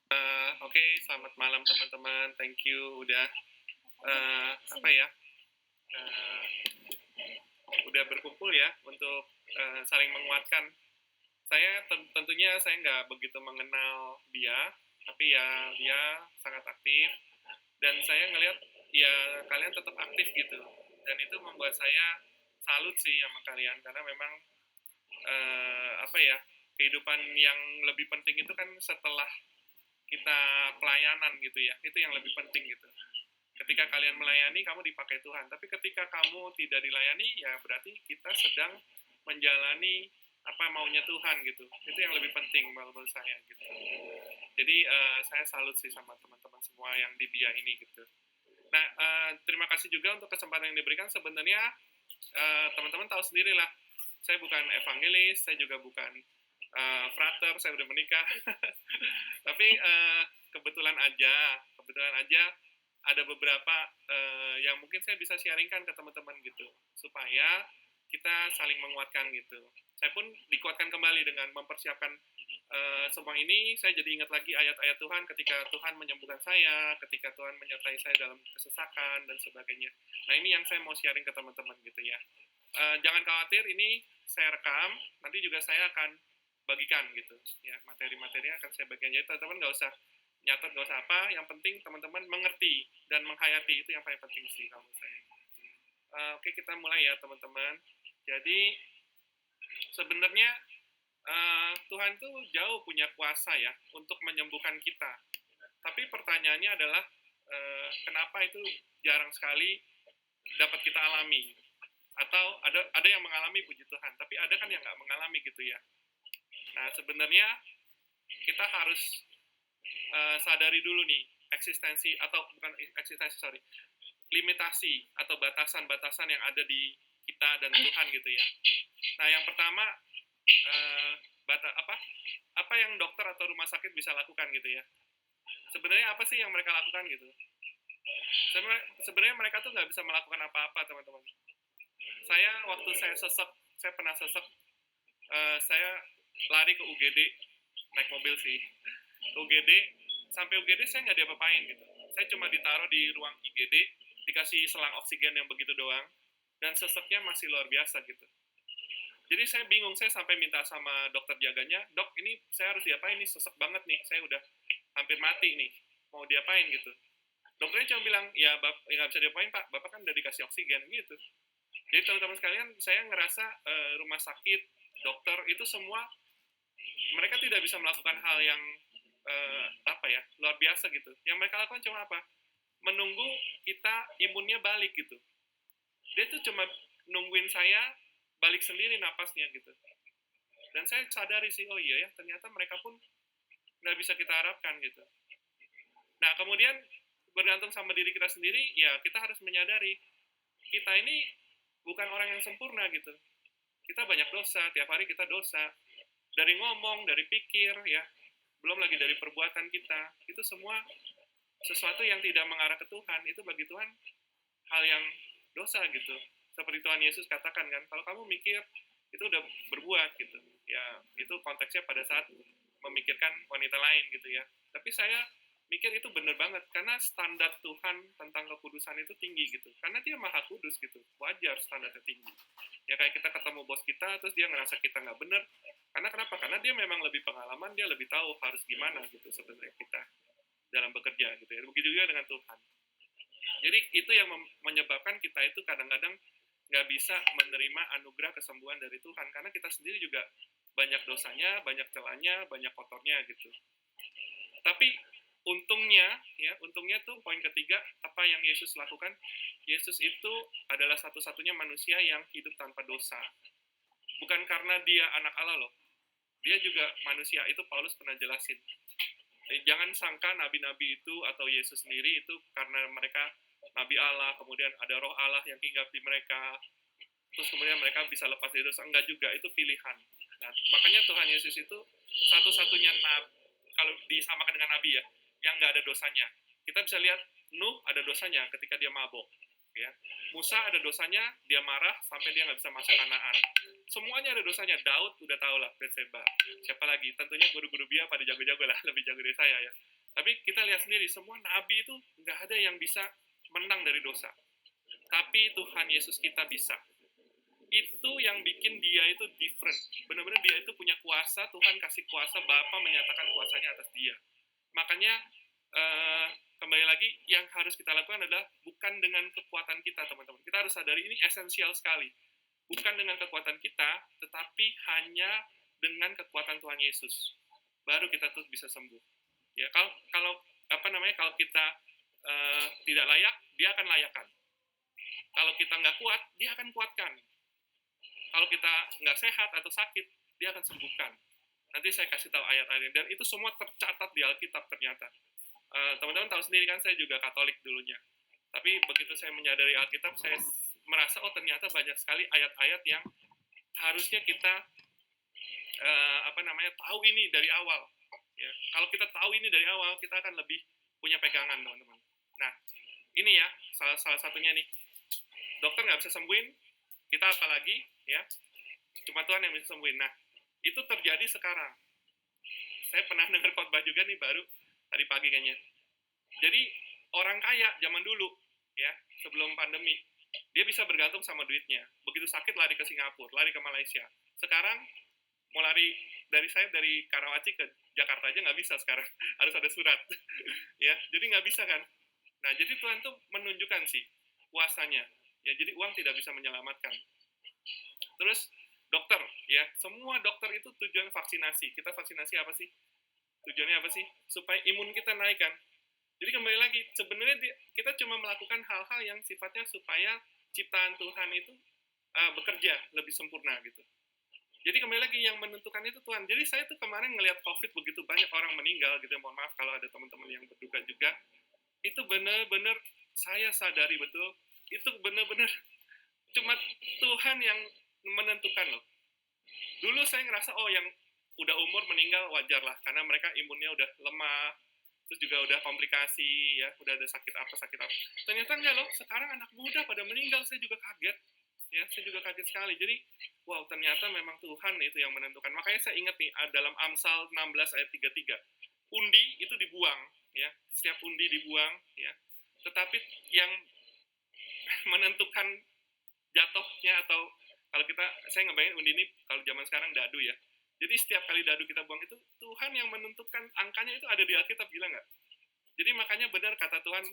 Oke, selamat malam teman-teman. Thank you udah apa ya? eh, udah berkumpul ya untuk saling menguatkan. Saya tentunya saya nggak begitu mengenal dia, tapi ya dia sangat aktif dan saya ngelihat ya kalian tetap aktif gitu. Dan itu membuat saya salut sih sama kalian karena memang apa ya? Kehidupan yang lebih penting itu kan setelah kita pelayanan gitu ya. Itu yang lebih penting gitu. Ketika kalian melayani, kamu dipakai Tuhan. Tapi ketika kamu tidak dilayani, ya berarti kita sedang menjalani apa maunya Tuhan gitu. Itu yang lebih penting menurut saya gitu. Jadi saya salut sih sama teman-teman semua yang di BIA ini gitu. Nah, terima kasih juga untuk kesempatan yang diberikan. Sebenarnya teman-teman tahu sendiri lah, saya bukan evangelis, saya juga bukan frater, saya udah menikah. Tapi kebetulan aja ada beberapa yang mungkin saya bisa sharingkan ke teman-teman gitu, supaya kita saling menguatkan gitu. Saya pun dikuatkan kembali dengan mempersiapkan semua ini. Saya jadi ingat lagi ayat-ayat Tuhan ketika Tuhan menyembuhkan saya, ketika Tuhan menyertai saya dalam kesesakan dan sebagainya. Nah ini yang saya mau sharing ke teman-teman gitu ya. Jangan khawatir, ini saya rekam, nanti juga saya akan bagikan gitu ya, materi-materinya akan saya bagikan. Jadi teman-teman nggak usah nyatet, nggak usah apa, yang penting teman-teman mengerti dan menghayati, itu yang paling penting sih kamu saya. Oke, kita mulai ya teman-teman. Jadi sebenarnya Tuhan tuh jauh punya kuasa ya untuk menyembuhkan kita. Tapi pertanyaannya adalah kenapa itu jarang sekali dapat kita alami? Atau ada yang mengalami, puji Tuhan, tapi ada kan yang nggak mengalami gitu ya. Nah sebenarnya kita harus sadari dulu nih eksistensi, atau bukan eksistensi, sorry, limitasi atau batasan-batasan yang ada di kita dan Tuhan gitu ya. Nah yang pertama, uh, apa yang dokter atau rumah sakit bisa lakukan gitu ya. Sebenarnya apa sih yang mereka lakukan gitu? Sebenarnya mereka tuh nggak bisa melakukan apa-apa teman-teman. Waktu saya sesek, saya pernah sesek, saya lari ke UGD, naik mobil sih ke UGD. Sampai UGD saya nggak diapa-apain gitu. Saya cuma ditaruh di ruang IGD, dikasih selang oksigen yang begitu doang, dan seseknya masih luar biasa gitu. Jadi saya bingung, saya sampai minta sama dokter jaganya, dok ini saya harus diapain nih, sesek banget nih, saya udah hampir mati nih, mau diapain gitu. Dokternya cuma bilang, ya nggak bisa diapain pak, bapak kan udah dikasih oksigen gitu. Jadi teman-teman sekalian, saya ngerasa rumah sakit, dokter itu semua mereka tidak bisa melakukan hal yang luar biasa gitu. Yang mereka lakukan cuma apa? Menunggu kita imunnya balik gitu. Dia tuh cuma nungguin saya balik sendiri napasnya gitu. Dan saya sadari sih, oh iya ya, ternyata mereka pun nggak bisa kita harapkan gitu. Nah kemudian bergantung sama diri kita sendiri, ya kita harus menyadari kita ini bukan orang yang sempurna gitu. Kita banyak dosa, tiap hari kita dosa. Dari ngomong, dari pikir, ya, belum lagi dari perbuatan kita. Itu semua sesuatu yang tidak mengarah ke Tuhan. Itu bagi Tuhan hal yang dosa gitu. Seperti Tuhan Yesus katakan kan, kalau kamu mikir itu udah berbuat gitu. Ya, itu konteksnya pada saat memikirkan wanita lain gitu ya. Tapi saya mikir itu bener banget karena standar Tuhan tentang kekudusan itu tinggi gitu, karena dia maha kudus gitu, wajar standarnya tinggi ya. Kayak kita ketemu bos kita terus dia ngerasa kita nggak bener, karena kenapa? Karena dia memang lebih pengalaman, dia lebih tahu harus gimana gitu sebenarnya kita dalam bekerja gitu ya. Begitu juga dengan Tuhan. Jadi itu yang menyebabkan kita itu kadang-kadang nggak bisa menerima anugerah kesembuhan dari Tuhan, karena kita sendiri juga banyak dosanya, banyak celahnya, banyak kotornya gitu. Tapi untungnya tuh poin ketiga, apa yang Yesus lakukan? Yesus itu adalah satu-satunya manusia yang hidup tanpa dosa. Bukan karena dia anak Allah loh. Dia juga manusia, itu Paulus pernah jelasin. Jangan sangka nabi-nabi itu atau Yesus sendiri itu karena mereka nabi Allah, kemudian ada roh Allah yang hinggap di mereka, terus kemudian mereka bisa lepas dari dosa. Enggak juga, itu pilihan. Nah, makanya Tuhan Yesus itu satu-satunya nabi, kalau disamakan dengan nabi ya, yang nggak ada dosanya. Kita bisa lihat Nuh ada dosanya ketika dia mabok, ya. Musa ada dosanya, dia marah sampai dia nggak bisa masuk Kanaan. Semuanya ada dosanya. Daud udah tahu lah, Betseba. Siapa lagi? Tentunya guru-guru Bia pada jago-jago lah, lebih jago dari saya ya. Tapi kita lihat sendiri, semua nabi itu nggak ada yang bisa menang dari dosa. Tapi Tuhan Yesus kita bisa. Itu yang bikin dia itu different. Benar-benar dia itu punya kuasa, Tuhan kasih kuasa, Bapa menyatakan kuasanya atas dia. Makanya kembali lagi, yang harus kita lakukan adalah bukan dengan kekuatan kita, teman-teman. Kita harus sadari ini esensial sekali. Bukan dengan kekuatan kita, tetapi hanya dengan kekuatan Tuhan Yesus. Baru kita tuh bisa sembuh. Ya, kalau kalau kita tidak layak, dia akan layakkan. Kalau kita nggak kuat, dia akan kuatkan. Kalau kita nggak sehat atau sakit, dia akan sembuhkan. Nanti saya kasih tahu ayat-ayatnya. Dan itu semua tercatat di Alkitab ternyata. Teman-teman tahu sendiri kan, saya juga Katolik dulunya. Tapi begitu saya menyadari Alkitab, saya merasa, oh ternyata banyak sekali ayat-ayat yang harusnya kita tahu ini dari awal. Ya, kalau kita tahu ini dari awal, kita akan lebih punya pegangan, teman-teman. Nah, ini ya, salah satunya nih. Dokter nggak bisa sembuhin, kita apalagi, ya, cuma Tuhan yang bisa sembuhin. Nah, itu terjadi sekarang. Saya pernah dengar khotbah juga nih, baru tadi pagi kayaknya. Jadi, orang kaya zaman dulu, ya, sebelum pandemi, dia bisa bergantung sama duitnya. Begitu sakit, lari ke Singapura, lari ke Malaysia. Sekarang, mau lari dari Karawaci ke Jakarta aja nggak bisa sekarang. Harus ada surat. Ya, jadi nggak bisa kan. Nah, jadi Tuhan tuh menunjukkan sih kuasanya. Ya, jadi uang tidak bisa menyelamatkan. Terus dokter, ya, semua dokter itu tujuan vaksinasi. Kita vaksinasi apa sih? Tujuannya apa sih? Supaya imun kita naik kan. Jadi kembali lagi, sebenarnya kita cuma melakukan hal-hal yang sifatnya supaya ciptaan Tuhan itu bekerja lebih sempurna gitu. Jadi kembali lagi, yang menentukan itu Tuhan. Jadi saya tuh kemarin ngelihat COVID begitu banyak orang meninggal gitu. Mohon maaf kalau ada teman-teman yang berduka juga. Itu benar-benar saya sadari betul, itu benar-benar cuma Tuhan yang menentukan loh. Dulu saya ngerasa, oh yang udah umur meninggal wajar lah, karena mereka imunnya udah lemah, terus juga udah komplikasi, ya, udah ada sakit apa. Ternyata enggak loh, sekarang anak muda pada meninggal, saya juga kaget. Ya, saya juga kaget sekali. Jadi, wow, ternyata memang Tuhan itu yang menentukan. Makanya saya ingat nih, dalam Amsal 16 ayat 33, undi itu dibuang, ya, setiap undi dibuang, ya. Tetapi yang menentukan jatuhnya, atau kalau saya ngebayangin undi ini kalau zaman sekarang dadu ya. Jadi setiap kali dadu kita buang itu Tuhan yang menentukan angkanya, itu ada di Alkitab, gila nggak? Jadi makanya benar kata Tuhan,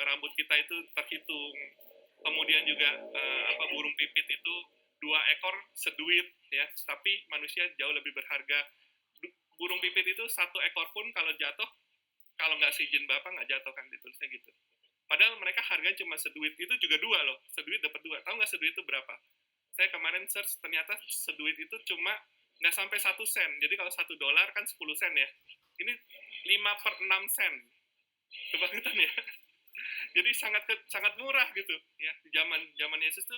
rambut kita itu terhitung. Kemudian juga burung pipit itu 2 ekor seduit, ya. Tapi manusia jauh lebih berharga. Burung pipit itu 1 ekor pun kalau jatuh, kalau nggak seizin Bapak nggak jatuh kan, ditulisnya gitu. Padahal mereka harganya cuma seduit, itu juga 2 loh. Seduit dapat 2. Tahu nggak seduit itu berapa? Saya kemarin search, ternyata seduit itu cuma nggak sampai 1 sen. Jadi kalau $1 kan 10 sen ya. Ini 5/6 sen. Kebangetan ya. Jadi sangat murah gitu ya. Di zaman Yesus tuh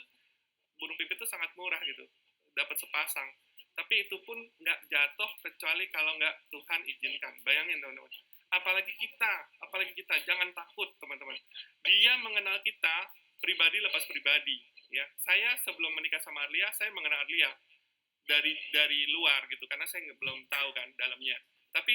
burung pipit tuh sangat murah gitu. Dapat sepasang. Tapi itu pun nggak jatuh kecuali kalau nggak Tuhan izinkan. Bayangin teman-teman. Apalagi kita, jangan takut teman-teman. Dia mengenal kita pribadi lepas pribadi. Ya, saya sebelum menikah sama Arlia, saya mengenal Arlia dari luar gitu, karena saya belum tahu kan dalamnya. Tapi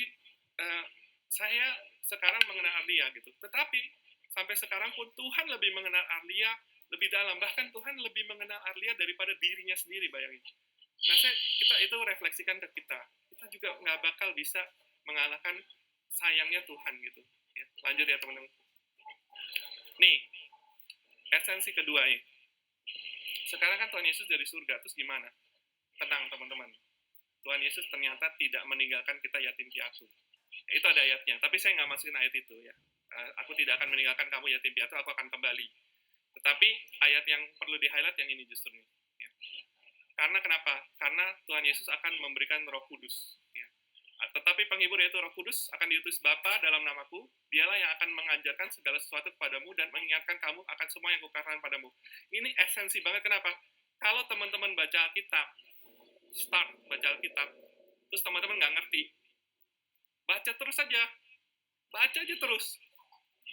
saya sekarang mengenal Arlia gitu. Tetapi sampai sekarang pun Tuhan lebih mengenal Arlia lebih dalam. Bahkan Tuhan lebih mengenal Arlia daripada dirinya sendiri, bayangin. Nah, kita itu refleksikan ke kita. Kita juga nggak bakal bisa mengalahkan sayangnya Tuhan gitu. Ya, lanjut ya teman-teman. Nih, esensi kedua ini. Sekarang kan Tuhan Yesus dari surga, terus gimana? Tenang teman-teman. Tuhan Yesus ternyata tidak meninggalkan kita yatim piatu. Itu ada ayatnya, tapi saya nggak masukin ayat itu ya. Aku tidak akan meninggalkan kamu yatim piatu, aku akan kembali. Tetapi ayat yang perlu di-highlight yang ini justru nih. Ya. Karena kenapa? Karena Tuhan Yesus akan memberikan Roh Kudus. Ya. Tetapi penghibur yaitu Roh Kudus akan diutus Bapa dalam namaku. Dialah yang akan mengajarkan segala sesuatu kepadamu dan mengingatkan kamu akan semua yang kukatakan padamu. Ini esensi banget. Kenapa? Kalau teman-teman baca Alkitab, start baca Alkitab, terus teman-teman nggak ngerti, baca terus aja. Baca aja terus.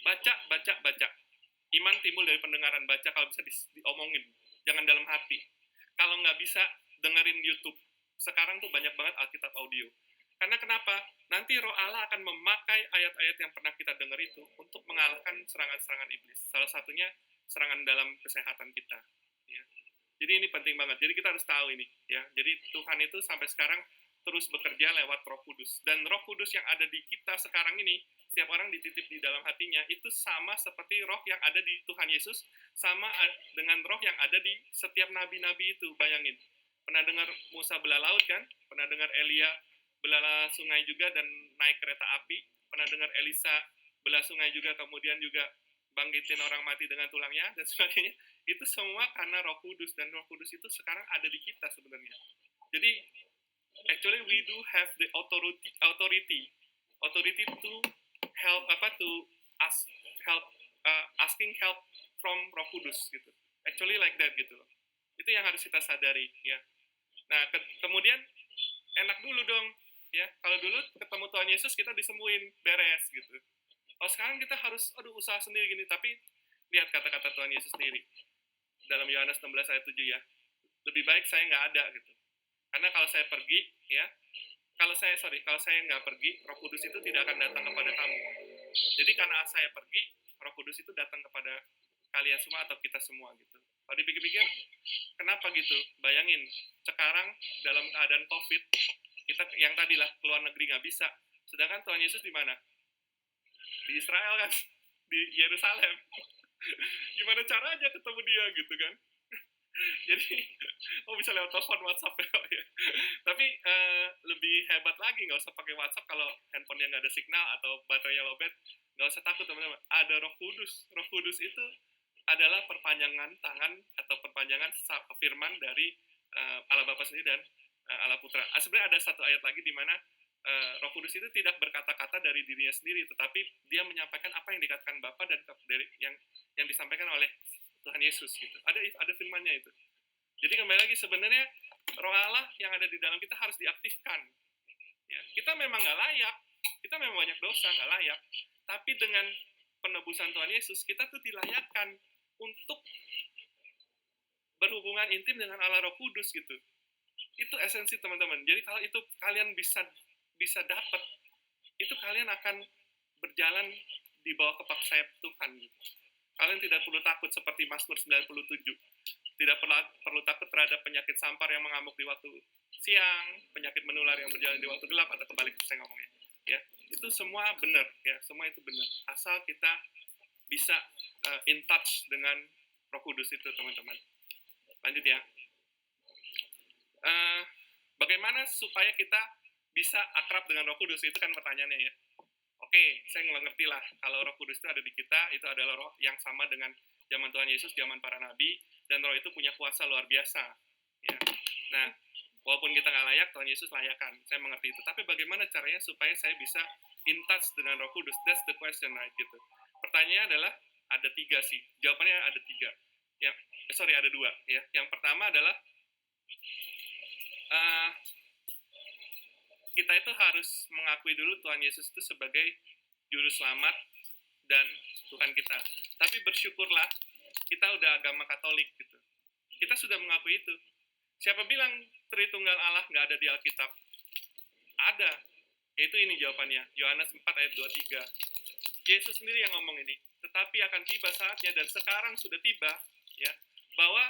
Baca. Iman timbul dari pendengaran. Baca kalau bisa diomongin. Jangan dalam hati. Kalau nggak bisa, dengerin YouTube. Sekarang tuh banyak banget Alkitab audio. Karena kenapa? Nanti Roh Allah akan memakai ayat-ayat yang pernah kita dengar itu untuk mengalahkan serangan-serangan iblis. Salah satunya serangan dalam kesehatan kita. Ya. Jadi ini penting banget. Jadi kita harus tahu ini. Ya. Jadi Tuhan itu sampai sekarang terus bekerja lewat Roh Kudus. Dan Roh Kudus yang ada di kita sekarang ini, setiap orang dititip di dalam hatinya, itu sama seperti roh yang ada di Tuhan Yesus, sama dengan roh yang ada di setiap nabi-nabi itu. Bayangin. Pernah dengar Musa belah laut kan? Pernah dengar Elia belah sungai juga dan naik kereta api? Pernah dengar Elisa belah sungai juga, kemudian juga bangkitin orang mati dengan tulangnya dan sebagainya? Itu semua karena Roh Kudus, dan Roh Kudus itu sekarang ada di kita sebenarnya. Jadi actually we do have the authority to help, to ask help, asking help from Roh Kudus gitu. Actually like that gitu loh. Itu yang harus kita sadari ya. Nah, kemudian enak dulu dong ya. Kalau dulu ketemu Tuhan Yesus kita disembuhin, beres gitu. Kalau sekarang kita harus usaha sendiri gini, tapi lihat kata-kata Tuhan Yesus sendiri dalam Yohanes 16 ayat 7 ya. Lebih baik saya nggak ada gitu. Karena kalau saya pergi ya, kalau saya nggak pergi, Roh Kudus itu tidak akan datang kepada kamu. Jadi karena saya pergi, Roh Kudus itu datang kepada kalian semua atau kita semua gitu. Kalau dipikir-pikir, kenapa gitu? Bayangin, sekarang dalam keadaan COVID, kita yang tadilah keluar negeri nggak bisa. Sedangkan Tuhan Yesus di mana? Di Israel kan? Di Yerusalem. Gimana caranya ketemu dia gitu kan? Jadi, bisa lewat telepon, WhatsApp ya. Tapi lebih hebat lagi, nggak usah pakai WhatsApp kalau handphonenya nggak ada signal atau baterainya lowbat. Nggak usah takut teman-teman. Ada Roh Kudus. Roh Kudus itu adalah perpanjangan tangan atau perpanjangan firman dari Allah Bapa sendiri dan Allah Putra. Sebenarnya ada satu ayat lagi di mana Roh Kudus itu tidak berkata-kata dari dirinya sendiri, tetapi dia menyampaikan apa yang dikatakan Bapa dan dari yang disampaikan oleh Tuhan Yesus gitu. Ada firman-Nya itu. Jadi kembali lagi, sebenarnya Roh Allah yang ada di dalam kita harus diaktifkan. Ya, kita memang nggak layak, kita memang banyak dosa, nggak layak. Tapi dengan penebusan Tuhan Yesus, kita tuh dilayakkan untuk berhubungan intim dengan Allah Roh Kudus gitu. Itu esensi teman-teman. Jadi kalau itu kalian bisa dapat, itu kalian akan berjalan di bawah kepak sayap Tuhan gitu. Kalian tidak perlu takut seperti Mazmur 97. Tidak perlu takut terhadap penyakit sampar yang mengamuk di waktu siang, penyakit menular yang berjalan di waktu gelap, atau kebalik saya ngomongnya. Ya, itu semua benar ya, semua itu benar. Asal kita bisa in touch dengan Roh Kudus itu, teman-teman. Lanjut ya. Bagaimana supaya kita bisa akrab dengan Roh Kudus? Itu kan pertanyaannya ya. Oke, saya ngerti lah. Kalau Roh Kudus itu ada di kita, itu adalah roh yang sama dengan zaman Tuhan Yesus, zaman para nabi, dan roh itu punya kuasa luar biasa. Ya. Nah, walaupun kita nggak layak, Tuhan Yesus layakan. Saya mengerti itu. Tapi bagaimana caranya supaya saya bisa in touch dengan Roh Kudus? That's the question, right? Gitu. Pertanyaannya adalah, ada 3 sih. Jawabannya ada 3. Ya, ada 2. Ya. Yang pertama adalah, kita itu harus mengakui dulu Tuhan Yesus itu sebagai juru selamat dan Tuhan kita. Tapi bersyukurlah kita udah agama Katolik gitu. Kita sudah mengakui itu. Siapa bilang Tritunggal Allah nggak ada di Alkitab? Ada. Yaitu ini jawabannya. Yohanes 4 ayat 23. Yesus sendiri yang ngomong ini. Tetapi akan tiba saatnya, dan sekarang sudah tiba, ya, bahwa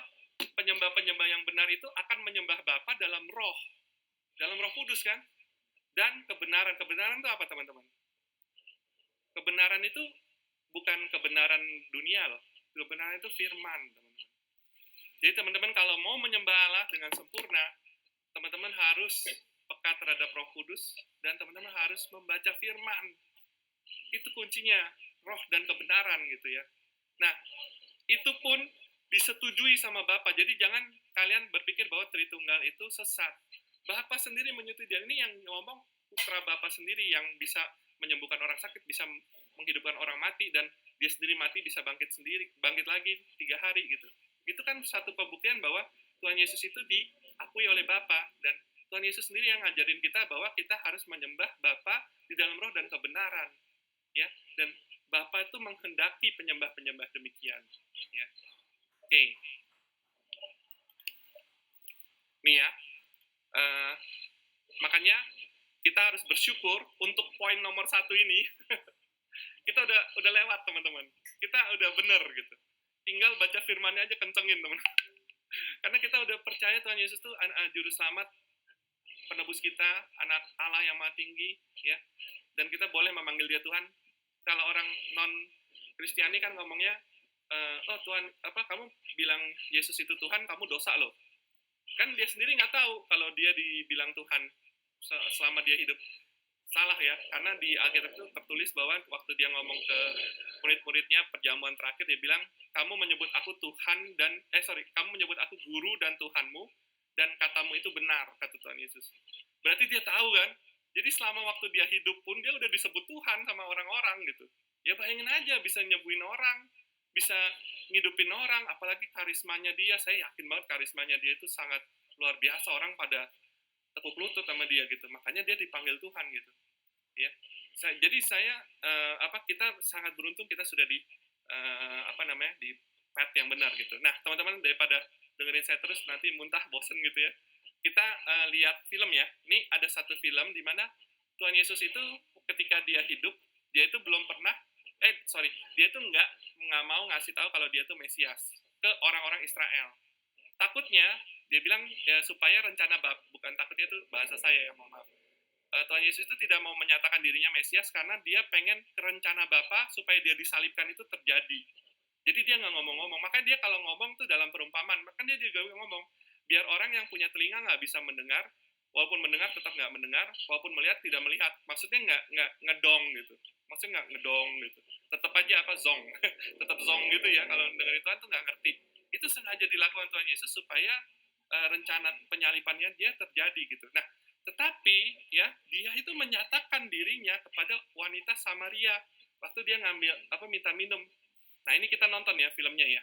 penyembah-penyembah yang benar itu akan menyembah Bapa dalam roh. Dalam Roh Kudus kan? Dan kebenaran. Kebenaran itu apa, teman-teman? Kebenaran itu bukan kebenaran dunia loh. Kebenaran itu firman, teman-teman. Jadi teman-teman kalau mau menyembah Allah dengan sempurna, teman-teman harus peka terhadap Roh Kudus, dan teman-teman harus membaca firman. Itu kuncinya, roh dan kebenaran gitu ya. Nah, itu pun disetujui sama Bapa. Jadi jangan kalian berpikir bahwa Tritunggal itu sesat. Bapa sendiri menyetujui. Dan ini yang ngomong putra Bapa sendiri yang bisa menyembuhkan orang sakit, bisa menghidupkan orang mati, dan dia sendiri mati bisa bangkit lagi 3 hari gitu. Itu kan satu pembuktian bahwa Tuhan Yesus itu diakui oleh Bapa, dan Tuhan Yesus sendiri yang ngajarin kita bahwa kita harus menyembah Bapa di dalam roh dan kebenaran. Ya, dan Bapa itu menghendaki penyembah-penyembah demikian. Ya. Oke. Nih ya. Makanya kita harus bersyukur untuk poin nomor 1 ini. Kita udah lewat, teman-teman. Kita udah bener gitu. Tinggal baca firman-Nya aja kencengin, teman. Karena kita udah percaya Tuhan Yesus itu juru selamat, penebus kita, anak Allah yang Maha Tinggi, ya. Dan kita boleh memanggil dia Tuhan. Kalau orang non Kristiani kan ngomongnya, oh Tuhan, kamu bilang Yesus itu Tuhan, kamu dosa loh. Kan dia sendiri nggak tahu kalau dia dibilang Tuhan selama dia hidup. Salah ya, karena di Alkitab itu tertulis bahwa waktu dia ngomong ke murid-muridnya perjamuan terakhir, dia bilang, kamu menyebut aku Tuhan dan, kamu menyebut aku guru dan Tuhanmu, dan katamu itu benar, kata Tuhan Yesus. Berarti dia tahu kan, jadi selama waktu dia hidup pun, dia udah disebut Tuhan sama orang-orang gitu. Ya bayangin aja, bisa nyembuhin orang, bisa ngidupin orang, apalagi karismanya dia, saya yakin banget karismanya dia itu sangat luar biasa, orang pada tekuk lutut sama dia gitu, makanya dia dipanggil Tuhan gitu, ya. Jadi kita sangat beruntung kita sudah di di path yang benar gitu. Nah, teman-teman, daripada dengerin saya terus nanti muntah bosen gitu ya, kita lihat film ya. Ini ada satu film di mana Tuhan Yesus itu ketika dia hidup, dia itu belum pernah dia itu nggak mau ngasih tahu kalau dia itu Mesias ke orang-orang Israel. Takutnya dia bilang ya supaya rencana bukan takutnya itu bahasa saya ya, mohon maaf. Tuhan Yesus itu tidak mau menyatakan dirinya Mesias karena dia pengen rencana Bapa supaya dia disalibkan itu terjadi. Jadi dia nggak ngomong-ngomong. Makanya dia kalau ngomong tuh dalam perumpamaan. Makanya dia juga ngomong biar orang yang punya telinga nggak bisa mendengar, walaupun mendengar tetap nggak mendengar, walaupun melihat tidak melihat. Maksudnya nggak ngedong gitu. Maksudnya nggak ngedong gitu. Tetap aja zong, tetap zong gitu ya. Kalau dengerin Tuhan tuh nggak ngerti. Itu sengaja dilakukan Tuhan Yesus supaya rencana penyalipannya dia terjadi gitu. Nah, tetapi ya dia itu menyatakan dirinya kepada wanita Samaria waktu dia ngambil minta minum. Nah, ini kita nonton ya filmnya ya.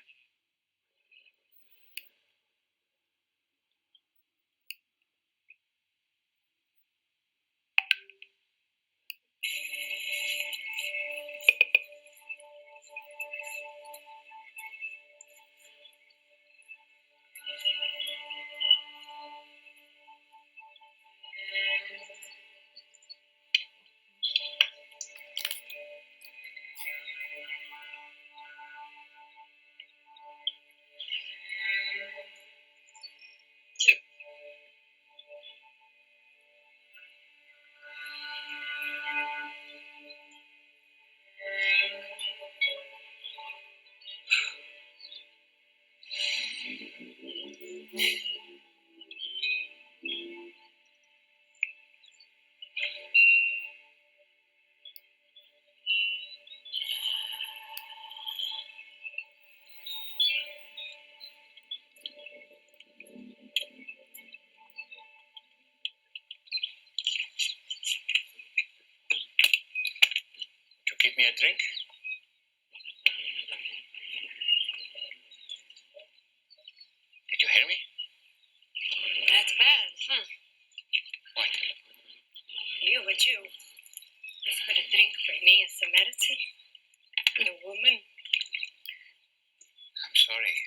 Give me a drink. Did you hear me? That's bad, huh? What? You, a Jew, has put a drink for me, a Samaritan, and a woman. I'm sorry.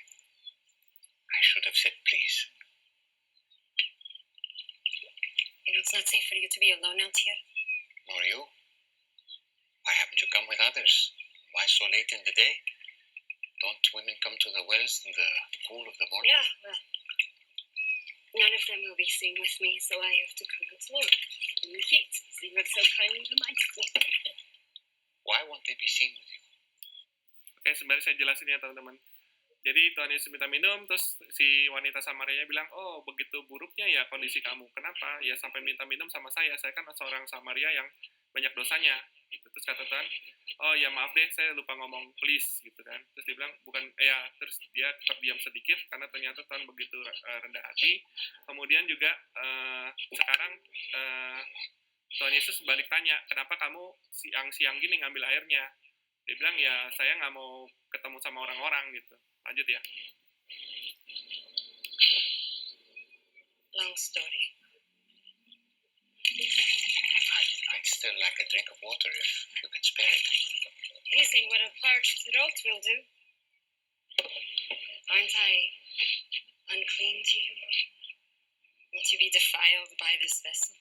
I should have said please. You know, it's not safe for you to be alone out here. Nor you? Why haven't you come with others? Why so late in the day? Don't women come to the wells in the cool of the morning? Yeah, well, none of them will be seen with me, so I have to come alone in the heat, as you have so kindly reminded me. Why won't they be seen with you? Oke, sebenarnya saya jelasin ya teman-teman. Jadi Tuhan Yesus minta minum, terus si wanita Samaria bilang, oh begitu buruknya ya kondisi kamu. Kenapa? Ya sampai minta minum sama saya kan seorang Samaria yang banyak dosanya. Gitu. Terus kata Tuhan, oh ya maaf deh, saya lupa ngomong please gitu kan. Terus dia bilang, terus dia terdiam sedikit karena ternyata Tuhan begitu rendah hati. Kemudian juga sekarang Tuhan Yesus balik tanya, kenapa kamu siang-siang gini ngambil airnya? Dia bilang, ya saya nggak mau ketemu sama orang-orang gitu. Lanjut ya. Long story. I'd still like a drink of water if you can spare it. Anything but a parched throat will do. Aren't I unclean to you? Won't you be defiled by this vessel?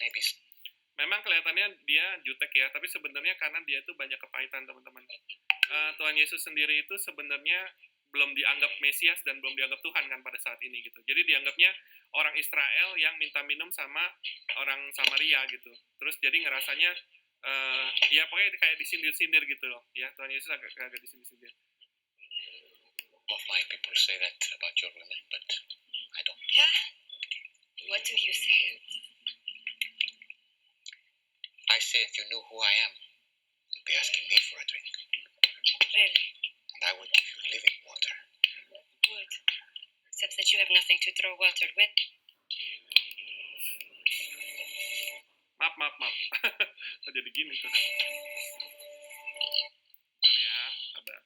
maybe Memang kelihatannya dia jutek ya, tapi sebenarnya karena dia itu banyak kepahitan, teman-teman. Tuhan Yesus sendiri itu sebenarnya belum dianggap Mesias dan belum dianggap Tuhan kan pada saat ini gitu. Jadi dianggapnya orang Israel yang minta minum sama orang Samaria gitu. Terus jadi ngerasanya ya pokoknya kayak disindir-sindir gitu loh. Ya, Tuhan Yesus agak disindir-sindir. of my people say that about your women, but I don't. Yeah? What do you say? I say if you knew who I am, you'd be asking me for a drink, Really? and I would give you living water. Would. Except that you have nothing to draw water with. Maaf. Kok jadi gini Tuhan? Bentar ya, sabar.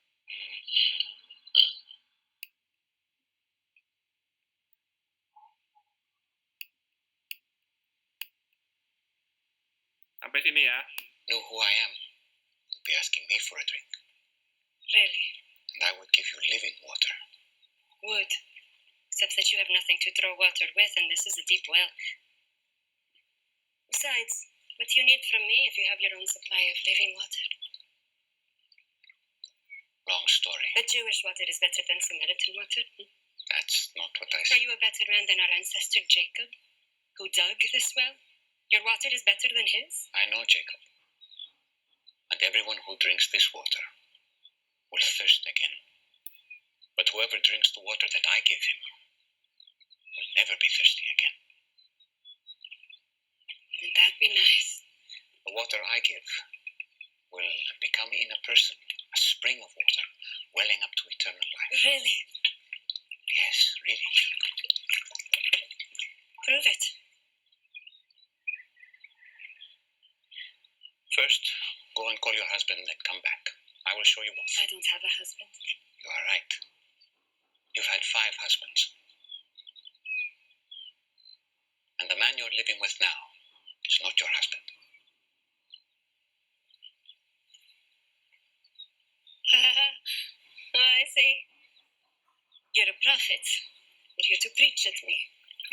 Sampai sini ya. Know who I am, you'd be asking me for a drink, Really? and I would give you living water. Would. Except that you have nothing to draw water with, and this is a deep well. Besides, what do you need from me if you have your own supply of living water? Wrong story. But Jewish water is better than Samaritan water. That's not what I Are said. you a better man than our ancestor Jacob, who dug this well? Your water is better than his? I know Jacob, and everyone who drinks this water will thirst again. But whoever drinks the water that I give him will never be thirsty again. Wouldn't that be nice? The water I give will become in a person a spring of water welling up to eternal life. Really? Yes, really. Prove it. First, go and call your husband and come back. I will show you both. I don't have a husband. You are right. You've had 5 husbands. And the man you're living with now is not your husband. Oh, I see. You're a prophet. You're here to preach at me.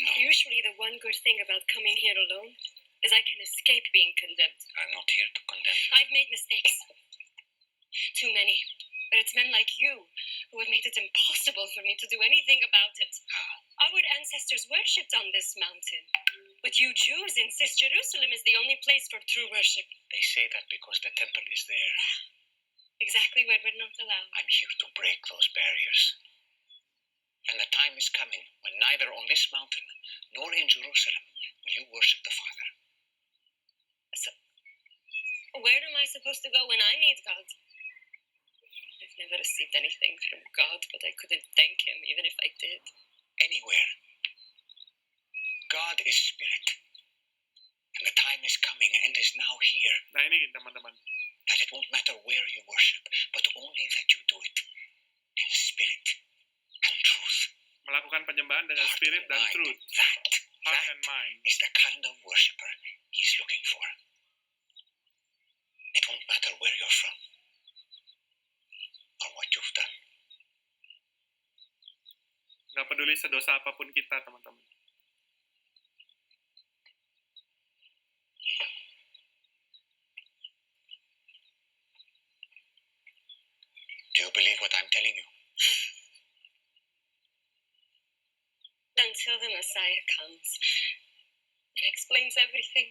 No, Usually the one good thing about coming here alone is I can escape being condemned. I'm not here to condemn you. I've made mistakes. Too many. But it's men like you who have made it impossible for me to do anything about it. How? Our ancestors worshipped on this mountain. But you Jews insist Jerusalem is the only place for true worship. They say that because the temple is there. Exactly where we're not allowed. I'm here to break those barriers. And the time is coming when neither on this mountain nor in Jerusalem will you worship the Father. So, where am I supposed to go when I need God? I've never received anything from God, but I couldn't thank Him even if I did. Anywhere. God is spirit. And the time is coming and is now here Nah ini teman-teman. that it won't matter where you worship, but only that you do it in spirit and truth. Melakukan penyembahan dengan Heart spirit and dan mind. truth. Heart That and mind. is the kind of worshiper he's looking for. It won't matter where you're from or what you've done. Gak peduli sedosa apapun kita, teman-teman. Do you believe what I'm telling you? Until the Messiah comes and explains everything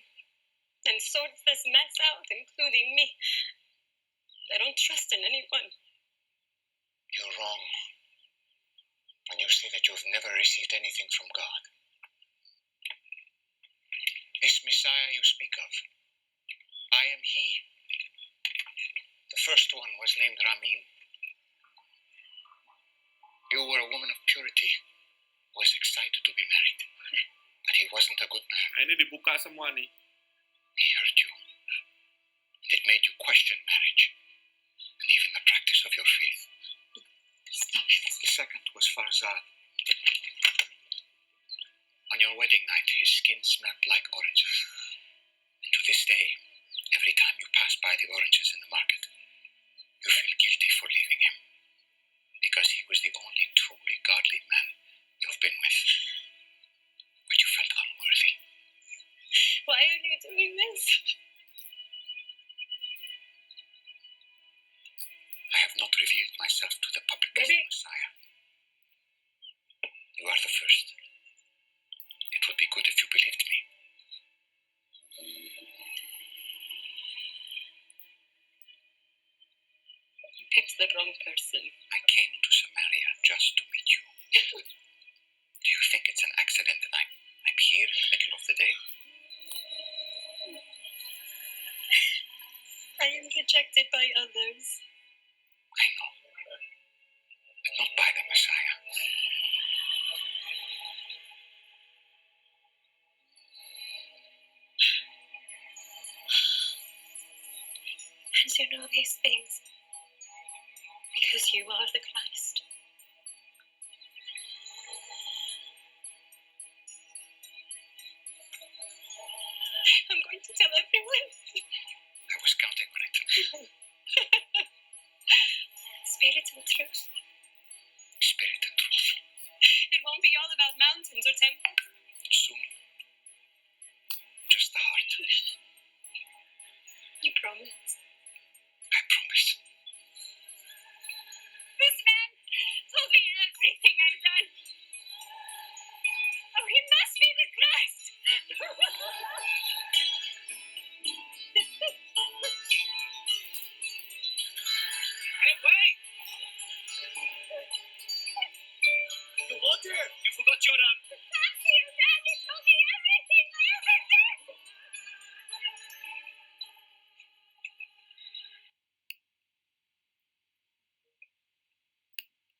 and sorts this mess out, including me, I don't trust in anyone. You're wrong when you say that you've never received anything from God. This Messiah you speak of, I am He. The first one was named Ramin. You were a woman of purity, who was excited to be married, but he wasn't a good man. Nah ini dibuka semua nih. He hurt you, and it made you question marriage, and even the practice of your faith. Stop it. The second was Farzad. On your wedding night, his skin smelled like oranges. And to this day, every time you pass by the oranges in the market, you feel guilty for leaving him, because he was the only truly godly man you've been with. But you felt unworthy. Why are you public as the Messiah. You are the first. It would be good if you believed me. You picked the wrong person. I came to Samaria just to meet you. Do you think it's an accident that I'm here in the middle of the day? I am rejected by others. I know. But not by the Messiah. And you know these things because you are the Christ. I'm going to tell everyone. I was counting on it. Spirit and truth. Spirit and truth. It won't be all about mountains or temples. Soon. Just the heart. You promise. I promise. This man told me everything I've done. Oh, he must be the Christ. Hey, wait! The water! You forgot your Fancy you, man. He told me everything. Everything.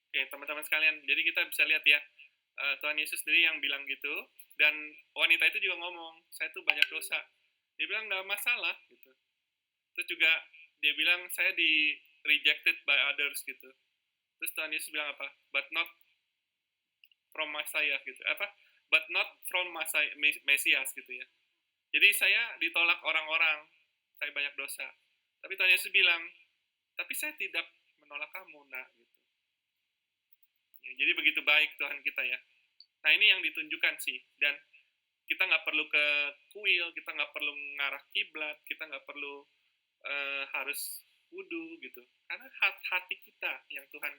Oke, teman-teman sekalian, jadi kita bisa lihat ya, Tuhan Yesus sendiri yang bilang gitu, dan wanita itu juga ngomong, saya tuh banyak dosa. Dia bilang, nggak masalah, gitu. Terus juga dia bilang, saya di rejected by others, gitu. Terus Tuhan Yesus bilang apa? But not from Messiah, gitu. But not from Mesias, gitu ya. Jadi saya ditolak orang-orang, saya banyak dosa. Tapi Tuhan Yesus bilang, tapi saya tidak menolak kamu, nak, gitu. Ya, jadi begitu baik Tuhan kita ya. Nah ini yang ditunjukkan sih. Dan kita nggak perlu ke kuil, kita nggak perlu ngarah kiblat, kita nggak perlu harus wudu gitu. Karena hati kita yang Tuhan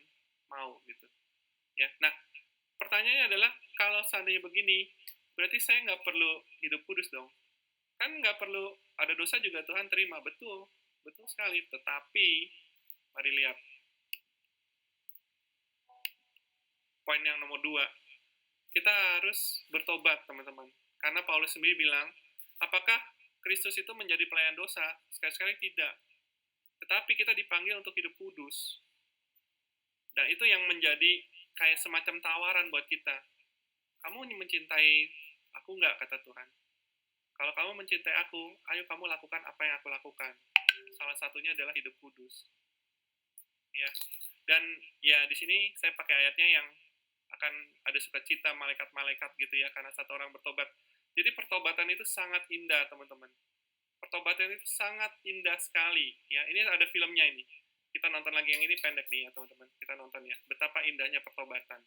mau gitu. Ya. Nah pertanyaannya adalah kalau seandainya begini, berarti saya nggak perlu hidup kudus dong. Kan nggak perlu ada dosa juga Tuhan terima, betul sekali. Tetapi mari lihat. Poin yang nomor 2, kita harus bertobat, teman-teman. Karena Paulus sendiri bilang, apakah Kristus itu menjadi pelayan dosa? Sekali-sekali tidak. Tetapi kita dipanggil untuk hidup kudus. Dan itu yang menjadi kayak semacam tawaran buat kita. Kamu mencintai aku nggak, kata Tuhan. Kalau kamu mencintai aku, ayo kamu lakukan apa yang aku lakukan. Salah satunya adalah hidup kudus. Ya. Dan ya di sini saya pakai ayatnya yang akan ada sukacita malaikat-malaikat gitu ya, karena satu orang bertobat. Jadi pertobatan itu sangat indah, teman-teman. Pertobatan itu sangat indah sekali. Ya, ini ada filmnya ini. Kita nonton lagi yang ini pendek nih ya, teman-teman. Kita nonton ya. Betapa indahnya pertobatan.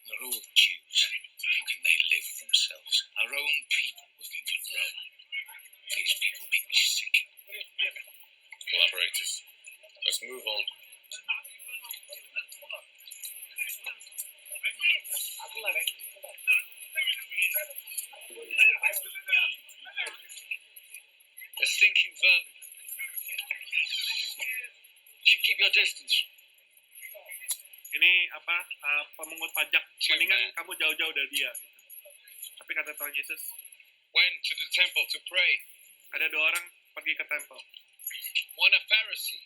They're all Jews. How can they live for themselves? Our own people working for Rome. These people make me sick. Collaborators, let's move on. They're stinking vermin. You should keep your distance. Ini pemungut pajak, mendingan kamu jauh-jauh dari dia gitu. Tapi kata Tuhan Yesus, Went to the temple to pray. ada 2 orang pergi ke tempel. One a Pharisee,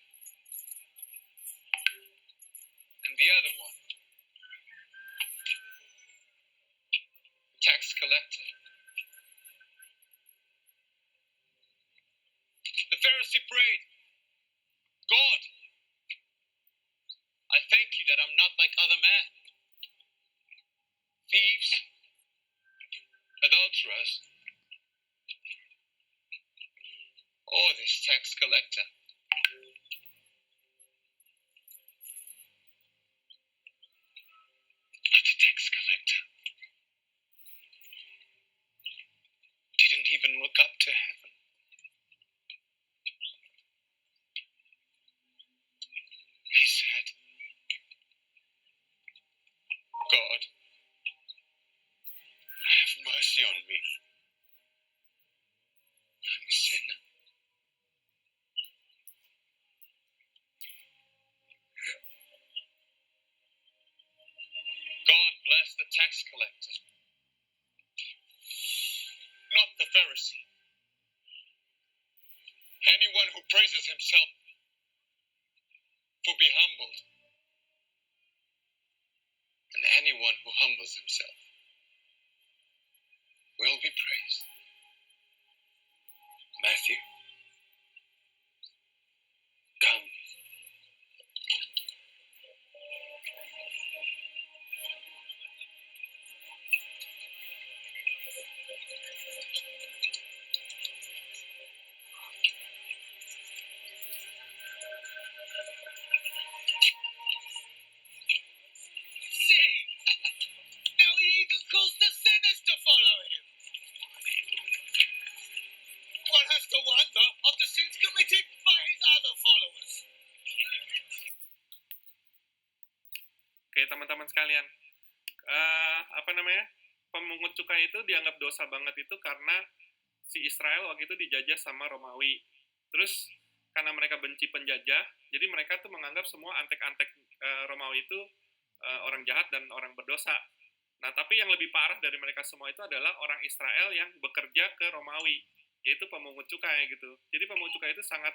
and the other one a tax collector. The Pharisee prayed, God, I thank you that I'm not like other men, thieves, adulterers, or this tax collector. But the tax collector didn't even look up to heaven. He said, God, have mercy on me. I'm a sinner. God bless the tax collector, not the Pharisee. Anyone who praises himself will be humbled, and anyone who humbles himself will be praised. Matthew, come. See, now he even calls the sinners to follow him. One has to wonder of the sins committed by his other followers. Oke, teman-teman sekalian, apa namanya, pemungut cukai itu dianggap dosa banget itu karena si Israel waktu itu dijajah sama Romawi. Terus karena mereka benci penjajah, jadi mereka tuh menganggap semua antek-antek Romawi itu orang jahat dan orang berdosa. Nah, tapi yang lebih parah dari mereka semua itu adalah orang Israel yang bekerja ke Romawi, yaitu pemungut cukai gitu. Jadi pemungut cukai itu sangat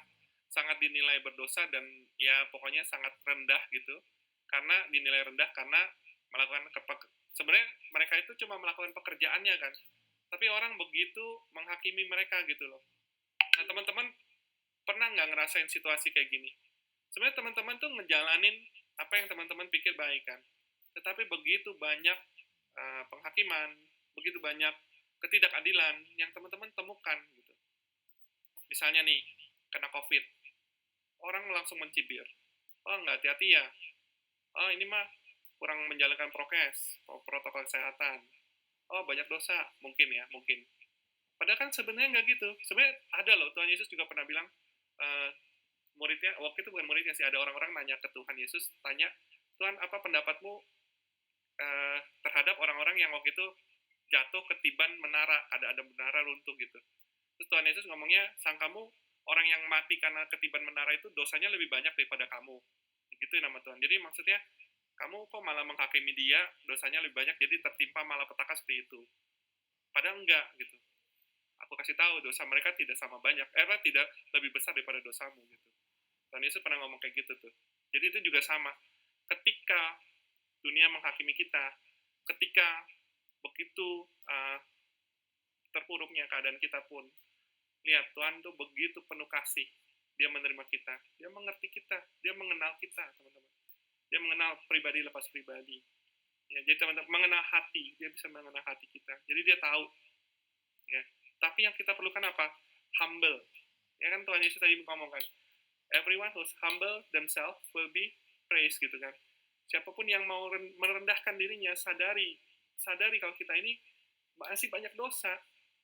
dinilai berdosa dan ya pokoknya sangat rendah gitu. Karena dinilai rendah karena melakukan sebenarnya mereka itu cuma melakukan pekerjaannya kan. Tapi orang begitu menghakimi mereka gitu loh. Nah, teman-teman pernah nggak ngerasain situasi kayak gini? Sebenarnya teman-teman tuh ngejalanin apa yang teman-teman pikir baik kan. Tetapi begitu banyak penghakiman, begitu banyak ketidakadilan yang teman-teman temukan gitu. Misalnya nih, kena COVID, orang langsung mencibir. Oh, nggak hati-hati ya. Oh, ini mah kurang menjalankan prokes, protokol kesehatan. Oh, banyak dosa, mungkin ya, mungkin. Padahal kan sebenarnya nggak gitu. Sebenarnya ada loh, Tuhan Yesus juga pernah bilang, muridnya, waktu itu bukan muridnya sih, ada orang-orang nanya ke Tuhan Yesus, tanya, Tuhan, apa pendapatmu terhadap orang-orang yang waktu itu jatuh ketiban menara, ada menara runtuh gitu. Terus Tuhan Yesus ngomongnya, sangkamu orang yang mati karena ketiban menara itu dosanya lebih banyak daripada kamu. Gitu nama Tuhan. Jadi maksudnya, kamu kok malah menghakimi dia, dosanya lebih banyak, jadi tertimpa malapetaka seperti itu. Padahal enggak gitu. Aku kasih tahu dosa mereka tidak sama banyak, tidak lebih besar daripada dosamu gitu. Tuhan Yesus pernah ngomong kayak gitu tuh. Jadi itu juga sama. Ketika dunia menghakimi kita, ketika begitu terpuruknya keadaan kita pun, lihat Tuhan tuh begitu penuh kasih. Dia menerima kita, dia mengerti kita, dia mengenal kita, teman-teman. Dia mengenal pribadi lepas pribadi. Ya, jadi teman-teman mengenal hati, dia bisa mengenal hati kita. Jadi dia tahu. Ya. Tapi yang kita perlukan apa? Humble. Ya kan Tuhan Yesus tadi ngomong kan, everyone who's humble themselves will be praised gitu kan. Siapapun yang mau merendahkan dirinya, sadari kalau kita ini masih banyak dosa,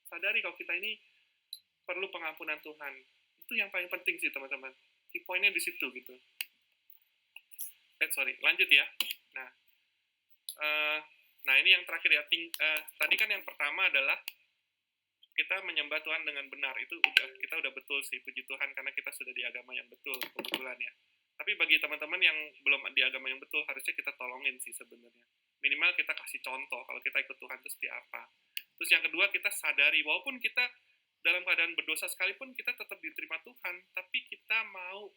sadari kalau kita ini perlu pengampunan Tuhan. Itu yang paling penting sih teman-teman. Key point-nya di situ gitu. Lanjut ya. Nah ini yang terakhir ya. Tadi kan yang pertama adalah kita menyembah Tuhan dengan benar. Itu kita udah betul sih, puji Tuhan karena kita sudah di agama yang betul kebetulan ya. Tapi bagi teman-teman yang belum di agama yang betul, harusnya kita tolongin sih sebenarnya. Minimal kita kasih contoh kalau kita ikut Tuhan itu seperti apa. Terus yang kedua, kita sadari walaupun kita dalam keadaan berdosa sekalipun kita tetap diterima Tuhan, tapi kita mau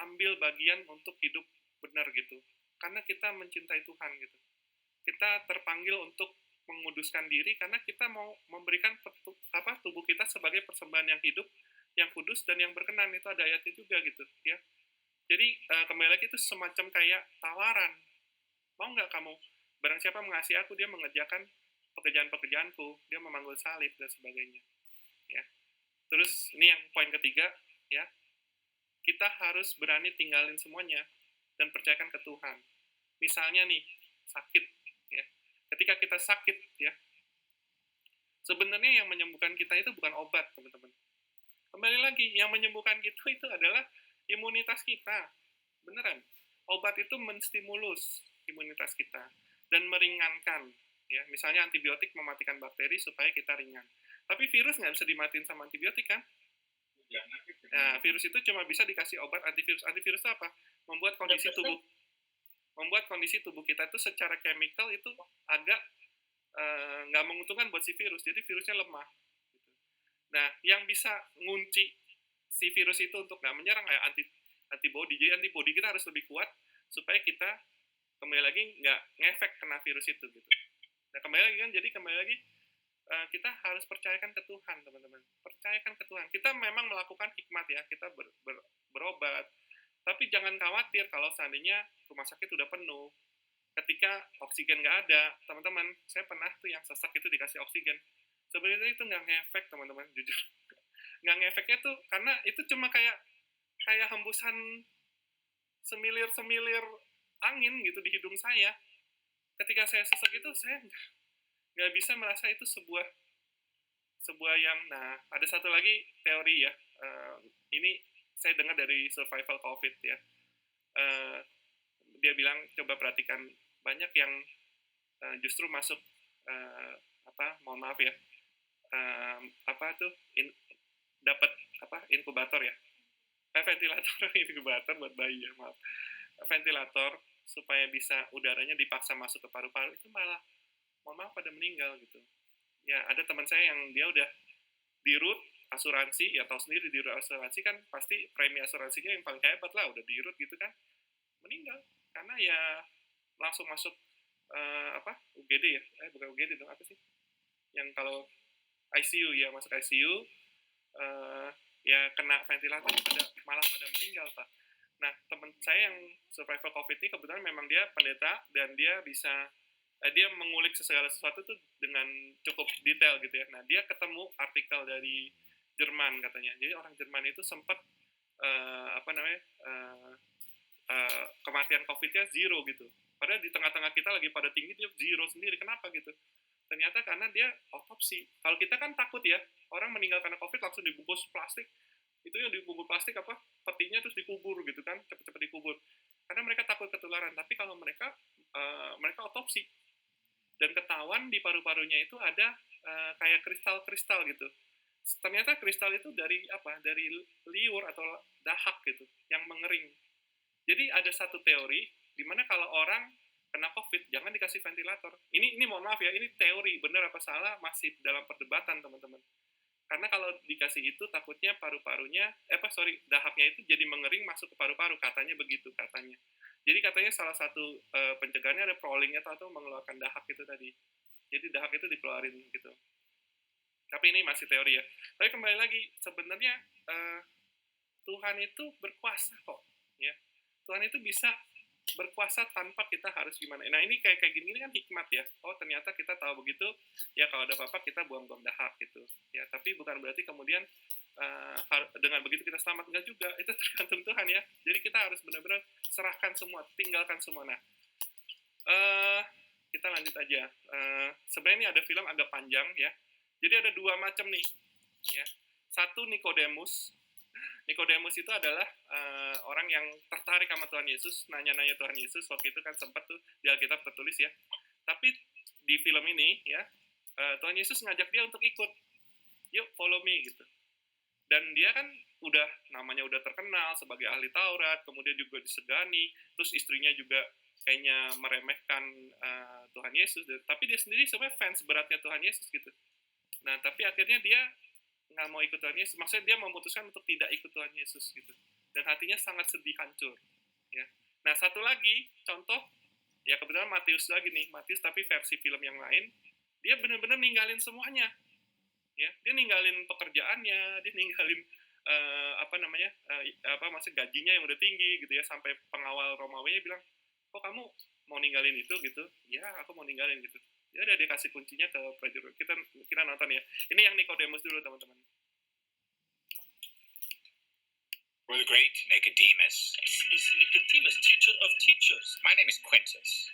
ambil bagian untuk hidup benar gitu. Karena kita mencintai Tuhan gitu. Kita terpanggil untuk menguduskan diri karena kita mau memberikan tubuh kita sebagai persembahan yang hidup yang kudus dan yang berkenan, itu ada ayatnya juga gitu ya. Jadi kembali lagi itu semacam kayak tawaran, mau nggak kamu, barang siapa mengasihi aku dia mengerjakan pekerjaan-pekerjaanku, dia memanggul salib dan sebagainya ya. Terus ini yang poin ketiga ya, kita harus berani tinggalin semuanya dan percayakan ke Tuhan. Misalnya nih sakit ya, ketika kita sakit ya, sebenarnya yang menyembuhkan kita itu bukan obat, teman-teman. Kembali lagi, yang menyembuhkan kita itu adalah imunitas kita. Beneran. Obat itu menstimulus imunitas kita dan meringankan. Ya, misalnya antibiotik mematikan bakteri supaya kita ringan. Tapi virus nggak bisa dimatiin sama antibiotik kan? Nah, virus itu cuma bisa dikasih obat antivirus. Antivirus itu apa? Membuat kondisi tubuh kita itu secara chemical itu agak nggak menguntungkan buat si virus. Jadi virusnya lemah. Nah, yang bisa ngunci si virus itu untuk nggak menyerang kayak antibody. Jadi antibody kita harus lebih kuat supaya kita kembali lagi nggak ngefek kena virus itu gitu. Nah, kembali lagi kita harus percayakan ke Tuhan, teman-teman. Percayakan ke Tuhan. Kita memang melakukan hikmat ya, kita berobat. Tapi jangan khawatir kalau seandainya rumah sakit udah penuh. Ketika oksigen nggak ada, teman-teman, saya pernah tuh yang sesak itu dikasih oksigen. Sebenarnya itu nggak ngefek, teman-teman, jujur. Nggak ngefeknya tuh karena itu cuma kayak hembusan semilir angin gitu di hidung saya. Ketika saya sesak itu saya nggak bisa merasa itu sebuah yang. Nah, ada satu lagi teori ya. Ini saya dengar dari survival COVID ya. Dia bilang coba perhatikan, banyak yang justru masuk mohon maaf ya, dapat inkubator ya, ventilator inkubator buat bayi ya, maaf, ventilator supaya bisa udaranya dipaksa masuk ke paru-paru, itu malah mohon maaf pada meninggal gitu ya. Ada teman saya yang dia udah dirut asuransi ya, tahu sendiri dirut asuransi kan pasti premi asuransinya yang paling hebat lah, udah dirut gitu kan, meninggal karena ya langsung masuk UGD ya, bukan UGD dong, apa sih yang kalau ICU ya, masuk ICU ya kena ventilator malah pada meninggal Pak. Nah, teman saya yang survival COVID ini kebetulan memang dia pendeta dan dia bisa dia mengulik segala sesuatu tuh dengan cukup detail gitu ya. Nah, dia ketemu artikel dari Jerman katanya. Jadi orang Jerman itu sempat kematian COVID-nya zero gitu. Padahal di tengah-tengah kita lagi pada tinggi, dia zero sendiri. Kenapa gitu? Ternyata karena dia otopsi. Kalau kita kan takut ya, orang meninggal karena COVID langsung dibungkus plastik. Itu yang dibungkus plastik petinya terus dikubur gitu kan, cepet-cepet dikubur. Karena mereka takut ketularan. Tapi kalau mereka otopsi dan ketahuan di paru-parunya itu ada kayak kristal-kristal gitu. Ternyata kristal itu dari liur atau dahak gitu yang mengering. Jadi ada satu teori di mana kalau orang kena COVID jangan dikasih ventilator. Ini mohon maaf ya, ini teori, benar apa salah masih dalam perdebatan teman-teman. Karena kalau dikasih itu takutnya dahaknya itu jadi mengering masuk ke paru-paru, katanya begitu katanya. Jadi katanya salah satu pencegahannya ada prolingnya atau mengeluarkan dahak itu tadi. Jadi dahak itu dikeluarin gitu. Tapi ini masih teori ya. Tapi kembali lagi, sebenarnya Tuhan itu berkuasa kok, ya. Tuhan itu bisa berkuasa tanpa kita harus gimana. Nah, ini kayak gini kan hikmat ya. Oh, ternyata kita tahu begitu, ya kalau ada apa-apa kita buang-buang dahak gitu. Ya, tapi bukan berarti kemudian dengan begitu kita selamat, enggak juga. Itu tergantung Tuhan ya. Jadi kita harus benar-benar serahkan semua, tinggalkan semua. Nah, kita lanjut aja. Sebenarnya ini ada film agak panjang ya. Jadi ada dua macam nih. Ya. Satu Nikodemus. Nikodemus itu adalah orang yang tertarik sama Tuhan Yesus, nanya-nanya Tuhan Yesus. Waktu itu kan sempat tuh di Alkitab tertulis ya. Tapi di film ini ya, Tuhan Yesus ngajak dia untuk ikut. Yuk, follow me gitu. Dan dia kan namanya udah terkenal sebagai ahli Taurat, kemudian juga disegani, terus istrinya juga kayaknya meremehkan Tuhan Yesus. Tapi dia sendiri sebenarnya fans beratnya Tuhan Yesus gitu. Nah, tapi akhirnya dia nggak mau ikut Tuhan Yesus, maksudnya dia memutuskan untuk tidak ikut Tuhan Yesus gitu, dan hatinya sangat sedih, hancur ya. Nah, satu lagi contoh ya, kebetulan Matius lagi nih, Matius tapi versi film yang lain, dia benar-benar ninggalin semuanya ya, dia ninggalin pekerjaannya, dia ninggalin maksudnya gajinya yang udah tinggi gitu ya, sampai pengawal Romawinya bilang, kok kamu mau ninggalin itu gitu? Ya aku mau ninggalin gitu. Ya udah dia kasih kuncinya ke prajurit. Kita nonton ya. Ini yang Nikodemus dulu teman-teman. Or the great Nicodemus. Is Nicodemus, teacher of teachers. My name is Quintus,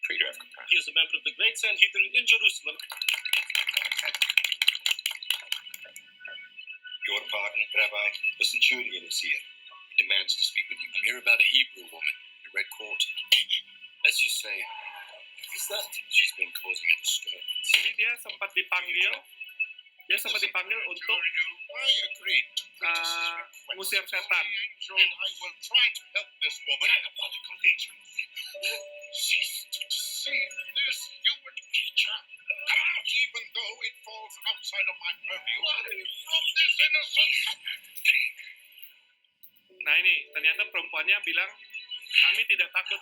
praetor of Capernaum. He is a member of the great Sanhedrin in Jerusalem. Your pardon, Rabbi. The centurion is here. He demands to speak with you. I'm here about a Hebrew woman in a red coat. Let's just say, Is that? she's been causing a disturbance. Jadi dia sempat dipanggil untuk I agreed to Quintus's request. ngusir setan. And I will try to help this woman. Diabolical legion. Cease to deceive this human creature. Even though it falls outside of my purview, from this innocence. Nah ini, ternyata perempuannya bilang, kami tidak takut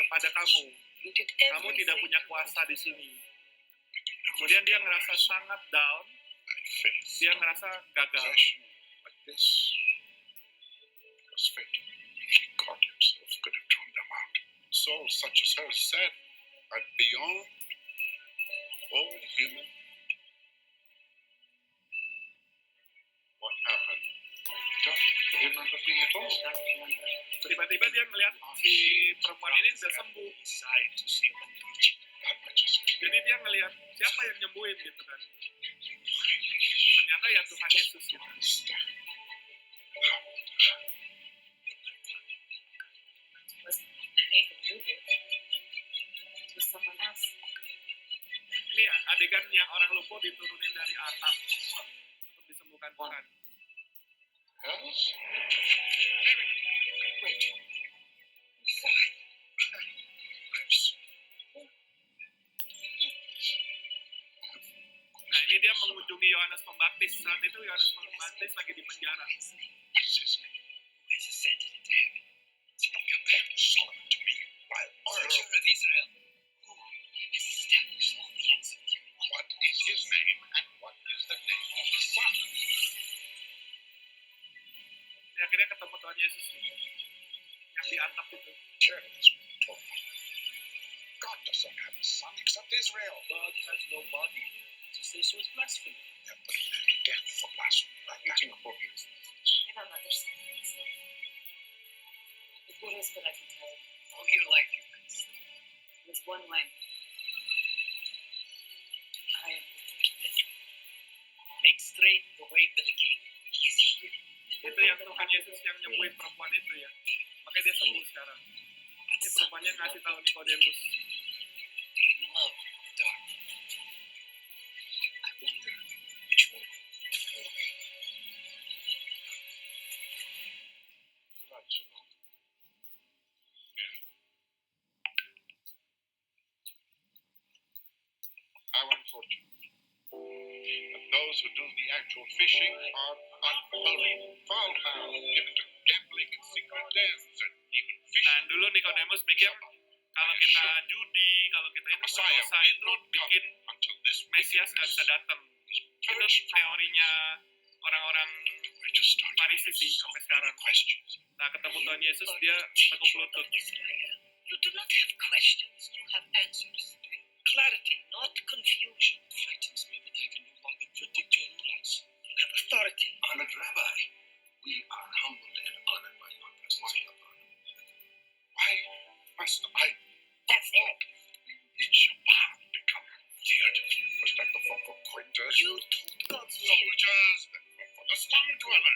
kepada kamu. You did Kamu tidak everything. punya kuasa di sini. Kemudian dia ngerasa sangat down, dia ngerasa gagal. Possession like this was fatal. God himself could have drawn them out. Souls such as hers said are beyond all human. What happened? Don't remember me at all. Tiba-tiba dia ngeliat si perempuan ini udah sembuh. That much is clear. Jadi dia ngeliat siapa yang nyembuhin gitu kan. Ternyata ya Tuhan Yesus gitu. Anything you did. It was someone else. Ini adegan yang orang lumpuh diturunin dari atap untuk disembuhkan Tuhan. Else? Wait. Nah ini dia mengunjungi Yohanes Pembaptis. Saat itu Yohanes Pembaptis lagi di penjara. What's his name? Who has ascended into heaven? Compared to Solomon to me. While Archer of Israel. Who has established all the ends of the earth? what is his name and what is the name of his son? Dia akhirnya ketemu Tuhan Yesus nih. Yang di atap itu. Share this with Torah. God doesn't have a son except Israel. God has no body. To say so is blasphemy. They're putting him to death for blasphemy like that. Never understand myself. But what is what I can tell you? All your life you've been asleep. There's one way. I am the truth. Make straight the way for the king. He is here. Itu yang Tuhan Yesus yang nyembuhin perempuan itu ya. Makanya dia sembuh sekarang. Ini perempuannya ngasih tahu Nikodemus. They love the dark. I wonder which one will be. Right, Shalom. Men, how unfortunate. And those who do the actual fishing are unholy, foul-mouthed, given to gambling and secret dance, and even Nah fishing. dulu Nikodemus mikir kalau kita judi, kalau kita itu Messiah dosa will itu not come bikin until this Mesias nggak bisa datang. Itu teorinya orang-orang We're just starting Farisi sih sampai sekarang. questions. Nah ketemu Tuhan Yesus dia tekuk lutut. Israel. You do not have questions, you have answers. Clarity, not confusion. It frightens me that I can no longer predict your rulings. You have authority. Honored Rabbi, we are humbled and honored by your presence here. Why must I? That's it. It shall not become feared. Was that the form of Quintus? You told God's law. Soldiers, for the stone dweller.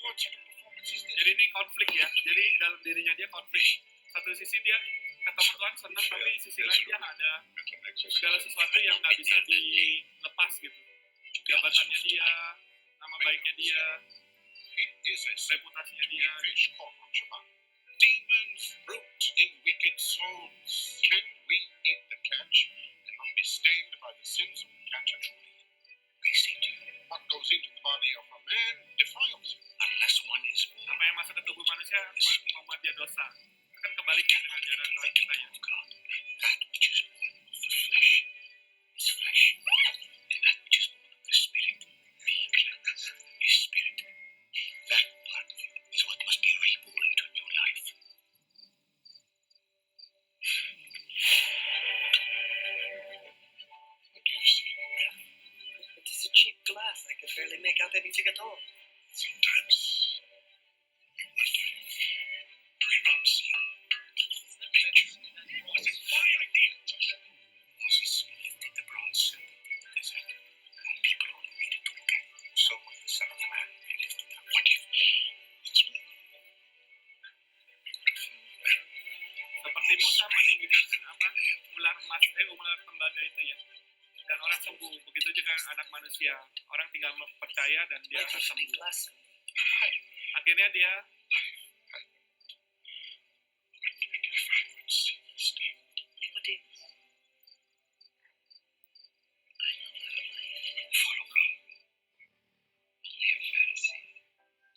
What sort of performance is this? Jadi ini konflik ya. Jadi dalam dirinya dia konflik. Satu sisi dia ketemu Tuhan senang, tapi sisi lain dia ada segala sesuatu yang nggak bisa dilepas gitu. Jabatannya dia, nama baiknya dia, It is a reputasinya dia. fish caught on Shabbat. Demons root in wicked souls. Can we eat the catch and not be stained by the sins of the catcher? Truly, I say to you, what goes into the body of a man defiles him. Unless one is born Apa yang masuk ke tubuh manusia membuat dia dosa. Itu kan kebaliknya dengan ajaran Tuhan kita ya. of God, that which is born of the flesh is flesh, and that which is born of the spirit is spirit. barely make out anything at all. Sometimes we wonder if pre-months the picture wasn't my idea. Moses lifted the bronze serpent in the desert, and people only needed to look at it. So with the Son of Man, they lifted up. What if it's me? Seperti Musa meninggikan ular tembaga itu ya. Dan orang sembuh. Begitu juga anak manusia. Orang tinggal percaya dan dia akan sembuh. Akhirnya dia Follow me. Only a fantasy.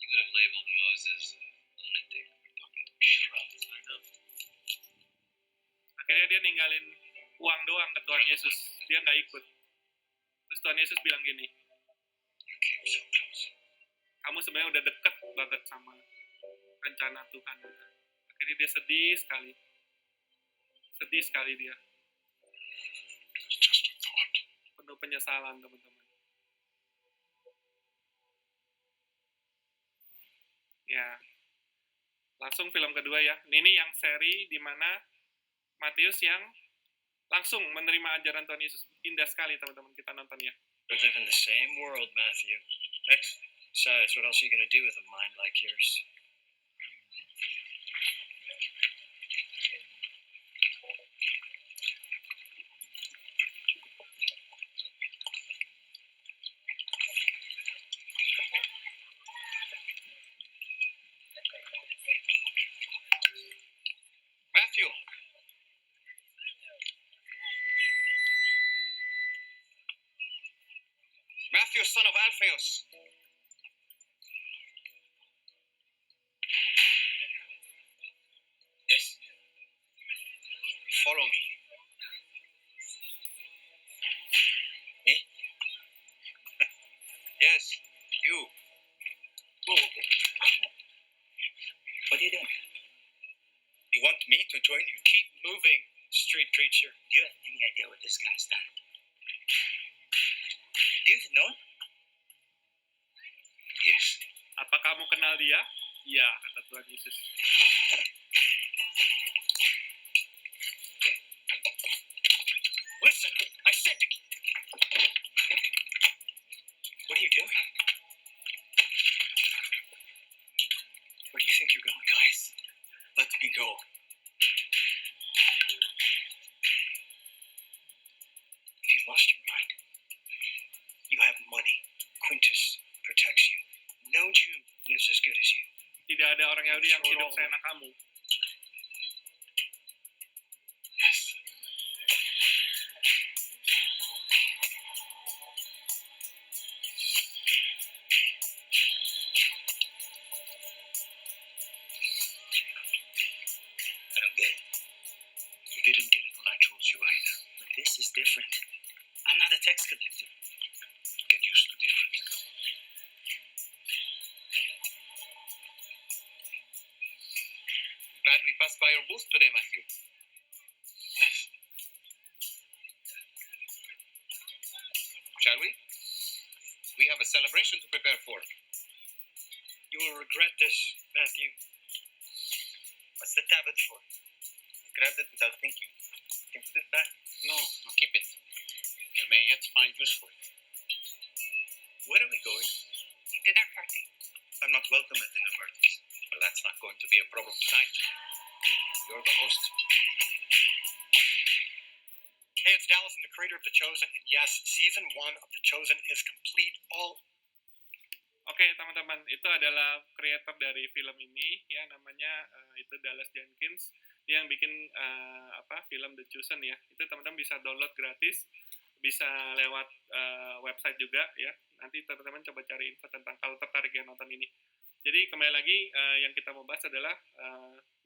You would have labeled Moses a lunatic for talking to a shrub. I know. akhirnya dia ninggalin uang doang ke Tuhan Yesus. Dia nggak ikut. Terus Tuhan Yesus bilang gini, You came so close. kamu sebenarnya udah deket banget sama rencana Tuhan. Akhirnya dia sedih sekali dia. It's just a thought. Penuh penyesalan teman-teman. Ya, langsung film kedua ya. Ini yang seri di mana Matius yang langsung menerima ajaran Tuhan Yesus. Indah sekali teman-teman, kita nonton ya. We live in the same world, Matthew. Next. Besides, what else are you going to do with a mind like yours? Matthew. Matthew, son of Alphaeus. Yes. Follow me. Me? Yes, you. Whoa. What are you doing? You want me to join you? Keep moving, street preacher. Do you have any idea what this guy's done? Do you even know him? Yes. Apa kamu kenal dia? Iya, kata Tuhan Yesus. Listen, I said to... What are you doing? Where do you think you're going, guys? Let me go. Have you lost your mind? You have money. Quintus protects you. No Jew lives as good as you. Tidak ada orang Yahudi yang hidup seenak kamu. Yes. I don't get it. You didn't get it when I chose you either. But this is different. I'm not a tax collector. Get used to different. Glad we passed by your booth today, Matthew. Yes. Shall we? We have a celebration to prepare for. You will regret this, Matthew. What's the tablet for? Grabbed it without thinking. You can put it back. No, keep it. You may yet find use for it. Where are we going? Dinner party. I'm not welcome at dinner parties. Well, that's not going to be a problem tonight. You're the host. Hey, it's Dallas, I'm the creator of The Chosen, and yes, season 1 of The Chosen is complete. Oke, teman-teman, itu adalah kreator dari film ini, ya namanya itu Dallas Jenkins. Dia yang bikin film The Chosen ya. Itu teman-teman bisa download gratis, bisa lewat website juga ya. Nanti teman-teman coba cari info tentang kalau tertarik ya nonton ini. Jadi kembali lagi yang kita mau bahas adalah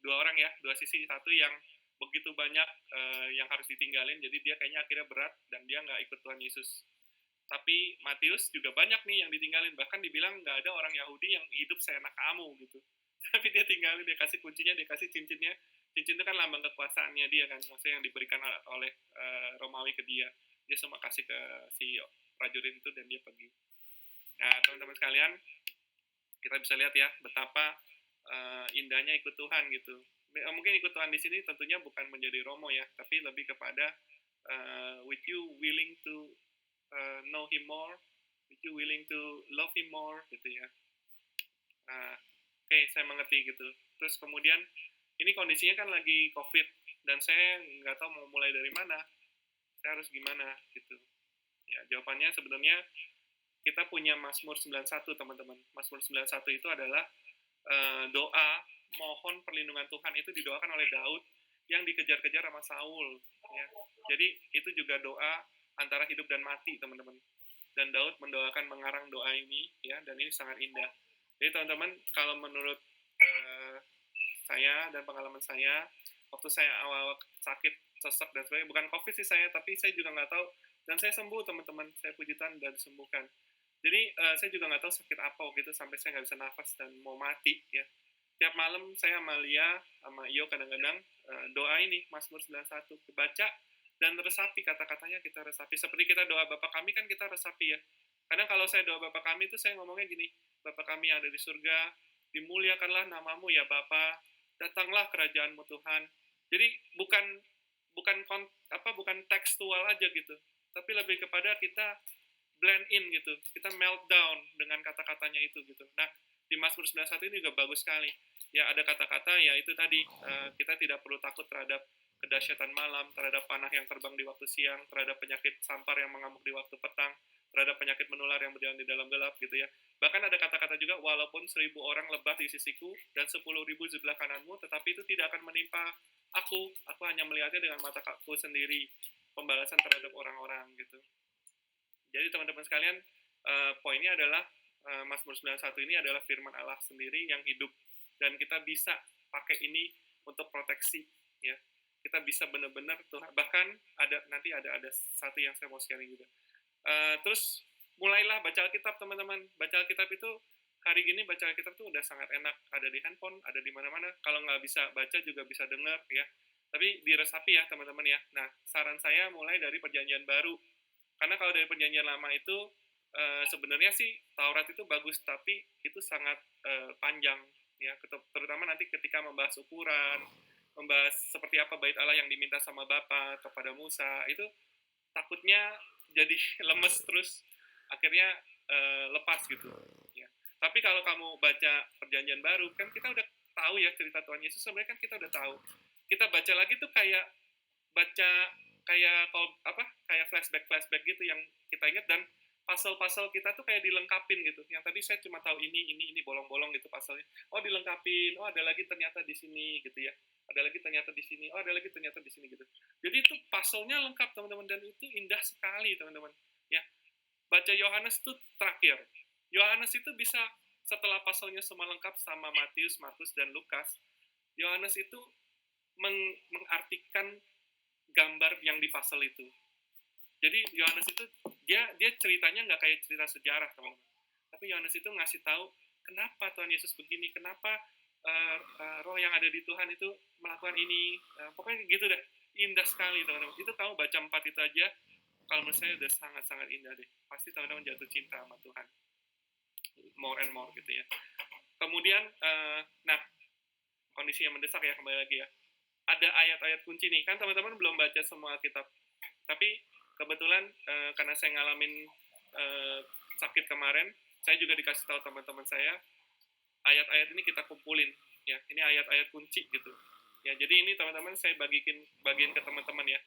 dua orang ya, dua sisi. Satu yang begitu banyak yang harus ditinggalin, jadi dia kayaknya akhirnya berat dan dia nggak ikut Tuhan Yesus. Tapi Matius juga banyak nih yang ditinggalin, bahkan dibilang nggak ada orang Yahudi yang hidup seenak kamu gitu. Tapi dia tinggalin, dia kasih kuncinya, dia kasih cincinnya. Cincin itu kan lambang kekuasaannya dia kan, maksudnya yang diberikan oleh Romawi ke dia. Dia semua kasih ke si prajurit itu dan dia pergi. Nah, teman-teman sekalian, kita bisa lihat ya betapa indahnya ikut Tuhan gitu. Mungkin ikut Tuhan di sini tentunya bukan menjadi romo ya, tapi lebih kepada with you willing to know Him more, with you willing to love Him more gitu ya. Oke, saya mengerti gitu. Terus kemudian ini kondisinya kan lagi COVID dan saya nggak tahu mau mulai dari mana, saya harus gimana gitu. Ya, jawabannya sebenarnya kita punya Mazmur 91 teman-teman. Mazmur 91 itu adalah doa mohon perlindungan Tuhan, itu didoakan oleh Daud yang dikejar-kejar sama Saul ya. Jadi itu juga doa antara hidup dan mati teman-teman, dan Daud mendoakan mengarang doa ini ya, dan ini sangat indah. Jadi teman-teman, kalau menurut saya dan pengalaman saya waktu saya awal sakit sesak dan sebagainya, bukan COVID sih saya, tapi saya juga nggak tahu, dan saya sembuh teman-teman, saya puji Tuhan dan disembuhkan. Jadi saya juga nggak tahu sakit apa gitu sampai saya nggak bisa nafas dan mau mati ya. Tiap malam saya sama Lia sama Iyo kadang-kadang doa ini Mazmur 91 baca dan resapi, kata-katanya kita resapi. Seperti kita doa Bapa kami kan kita resapi ya. Kadang kalau saya doa Bapa kami itu saya ngomongnya gini, Bapa kami yang ada di surga, dimuliakanlah namamu ya Bapa, datanglah kerajaanmu Tuhan. Jadi bukan tekstual aja gitu, tapi lebih kepada kita blend in gitu, kita meltdown dengan kata-katanya itu gitu. Nah, di Mazmur 91 ini juga bagus sekali. Ya, ada kata-kata ya itu tadi, kita tidak perlu takut terhadap kedahsyatan malam, terhadap panah yang terbang di waktu siang, terhadap penyakit sampar yang mengamuk di waktu petang, terhadap penyakit menular yang berjalan di dalam gelap gitu ya. Bahkan ada kata-kata juga, walaupun 1.000 orang lebah di sisiku dan 10.000 di sebelah kananmu, tetapi itu tidak akan menimpa aku hanya melihatnya dengan mataku sendiri, pembalasan terhadap orang-orang gitu. Jadi teman-teman sekalian, poinnya adalah Mazmur 91 ini adalah firman Allah sendiri yang hidup, dan kita bisa pakai ini untuk proteksi ya. Kita bisa benar-benar Tuhan, bahkan nanti ada satu yang saya mau sharing juga. Terus mulailah baca Alkitab teman-teman. Baca Alkitab itu hari gini baca Alkitab tuh udah sangat enak, ada di handphone, ada di mana-mana. Kalau nggak bisa baca juga bisa dengar ya. Tapi diresapi ya teman-teman ya. Nah, saran saya mulai dari Perjanjian Baru. Karena kalau dari Perjanjian Lama itu sebenarnya sih Taurat itu bagus, tapi itu sangat panjang ya, terutama nanti ketika membahas ukuran, membahas seperti apa bait Allah yang diminta sama Bapa kepada Musa, itu takutnya jadi lemes terus akhirnya lepas gitu ya. Tapi kalau kamu baca Perjanjian Baru kan kita udah tahu ya cerita Tuhan Yesus, sebenarnya kan kita udah tahu. Kita baca lagi tuh kayak flashback gitu yang kita ingat, dan pasal-pasal kita tuh kayak dilengkapin gitu. Yang tadi saya cuma tahu ini bolong-bolong gitu pasalnya. Oh, dilengkapin. Oh, ada lagi ternyata di sini gitu ya. Ada lagi ternyata di sini. Oh, ada lagi ternyata di sini gitu. Jadi itu pasalnya lengkap teman-teman, dan itu indah sekali teman-teman. Ya. Baca Yohanes itu terakhir. Yohanes itu bisa setelah pasalnya semua lengkap sama Matius, Markus dan Lukas. Yohanes itu mengartikan gambar yang di pasal itu. Jadi Yohanes itu dia ceritanya nggak kayak cerita sejarah teman-teman, tapi Yohanes itu ngasih tahu kenapa Tuhan Yesus begini, kenapa roh yang ada di Tuhan itu melakukan ini, pokoknya gitu deh, indah sekali teman-teman. Itu kamu baca 4 itu aja, kalau menurut saya udah sangat-sangat indah deh. Pasti teman-teman jatuh cinta sama Tuhan, more and more gitu ya. Kemudian, nah kondisi yang mendesak ya, kembali lagi ya. Ada ayat-ayat kunci nih, kan teman-teman belum baca semua Alkitab, tapi kebetulan karena saya ngalamin sakit kemarin, saya juga dikasih tahu teman-teman saya, ayat-ayat ini kita kumpulin, ya. Ini ayat-ayat kunci gitu. Ya, jadi ini teman-teman saya bagiin ke teman-teman ya.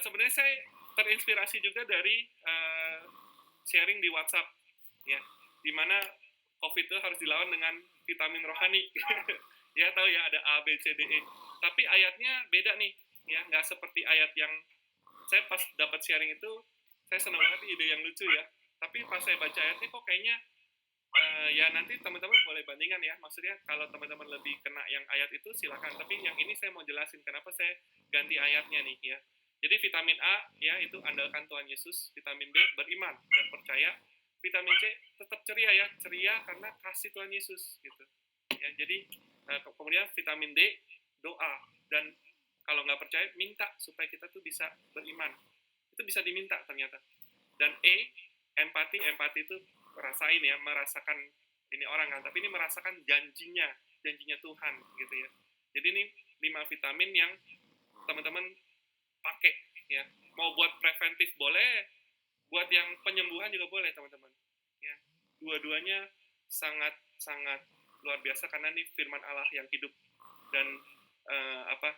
Sebenarnya saya terinspirasi juga dari sharing di WhatsApp, ya, dimana COVID itu harus dilawan dengan vitamin rohani. Ya tahu ya, ada A, B, C, D, E. Tapi ayatnya beda nih, ya, nggak seperti ayat yang saya pas dapat sharing itu, saya senang banget ide yang lucu ya. Tapi pas saya baca ayatnya kok kayaknya ya nanti teman-teman boleh bandingkan ya. Maksudnya kalau teman-teman lebih kena yang ayat itu silakan. Tapi yang ini saya mau jelasin kenapa saya ganti ayatnya nih ya. Jadi vitamin A ya itu andalkan Tuhan Yesus, vitamin B beriman dan percaya, vitamin C tetap ceria ya, ceria karena kasih Tuhan Yesus gitu. Ya, jadi kemudian vitamin D doa, dan kalau nggak percaya minta supaya kita tuh bisa beriman, itu bisa diminta ternyata. Dan E empati itu merasakan ini orang kan, tapi ini merasakan janjinya Tuhan gitu ya. Jadi ini 5 vitamin yang teman-teman pakai ya. Mau buat preventif boleh, buat yang penyembuhan juga boleh teman-teman. Ya. Dua-duanya sangat luar biasa karena ini firman Allah yang hidup dan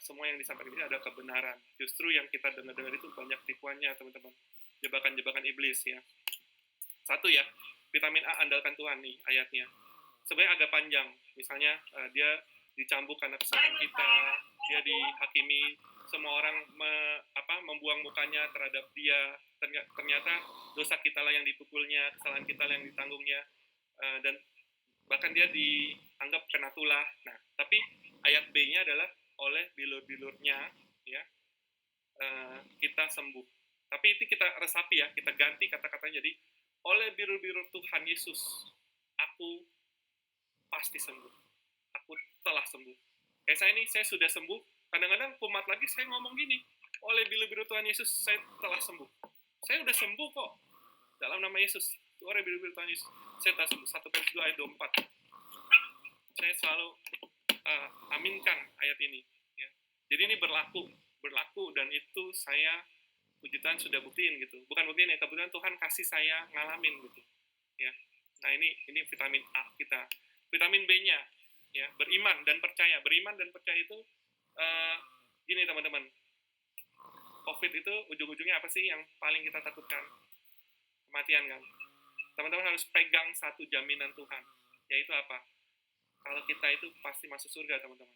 semua yang disampaikan ini ada kebenaran. Justru yang kita dengar itu banyak tipuannya teman-teman. Jebakan-jebakan iblis ya. Satu ya, vitamin A andalkan Tuhan nih ayatnya. Sebenarnya agak panjang. Misalnya dia dicambuk karena kesalahan kita, dia dihakimi, semua orang membuang mukanya terhadap dia. Ternyata dosa kita lah yang dipukulnya, kesalahan kita lah yang ditanggungnya, dan bahkan dia dianggap kena tulah. Nah, tapi ayat B-nya adalah oleh bilur-bilurnya ya kita sembuh. Tapi itu kita resapi ya, kita ganti kata-katanya jadi oleh bilur-bilur Tuhan Yesus aku pasti sembuh. Aku telah sembuh. Kayak saya sudah sembuh. Kadang-kadang kumat lagi saya ngomong gini, oleh bilur-bilur Tuhan Yesus saya telah sembuh. Saya udah sembuh kok. Dalam nama Yesus. Oleh bilur-bilur Tuhan Yesus saya telah sembuh. 1 Petrus 2 ayat 24. Saya selalu aminkan ayat ini ya. Jadi ini berlaku dan itu saya puji Tuhan sudah buktiin gitu. Bukan buktiin ya, kebetulan Tuhan kasih saya ngalamin gitu ya. Nah ini vitamin A kita. Vitamin B-nya ya, beriman dan percaya. Beriman dan percaya itu gini teman-teman. COVID itu ujung-ujungnya apa sih yang paling kita takutkan? Kematian kan. Teman-teman harus pegang satu jaminan Tuhan, yaitu apa? Kalau kita itu pasti masuk surga teman-teman.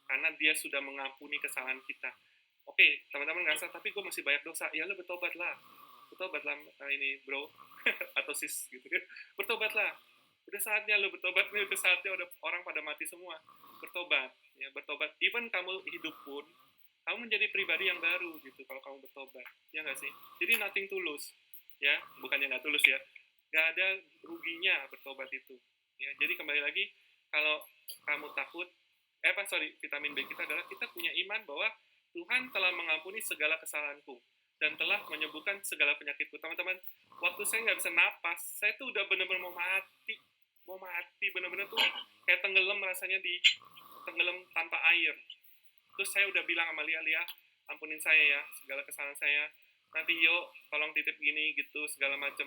Karena dia sudah mengampuni kesalahan kita. Oke, teman-teman ngerasa, tapi gue masih banyak dosa. Ya lo bertobatlah ini bro, atau sis gitu kan. Bertobatlah. Udah saatnya lo bertobat, nih udah saatnya udah orang pada mati semua. Bertobat, ya bertobat. Even kamu hidup pun, kamu menjadi pribadi yang baru gitu kalau kamu bertobat. Ya nggak sih? Jadi nothing tulus. Ya, bukannya nggak tulus ya. Nggak ada ruginya bertobat itu. Ya, jadi kembali lagi, kalau kamu takut, vitamin B kita adalah kita punya iman bahwa Tuhan telah mengampuni segala kesalahanku dan telah menyembuhkan segala penyakitku. Teman-teman, waktu saya nggak bisa napas, saya tuh udah benar-benar mau mati, benar-benar tuh kayak tenggelam rasanya tenggelam tanpa air. Terus saya udah bilang sama Lia, ampunin saya ya, segala kesalahan saya. Nanti yuk, tolong titip gini gitu, segala macem.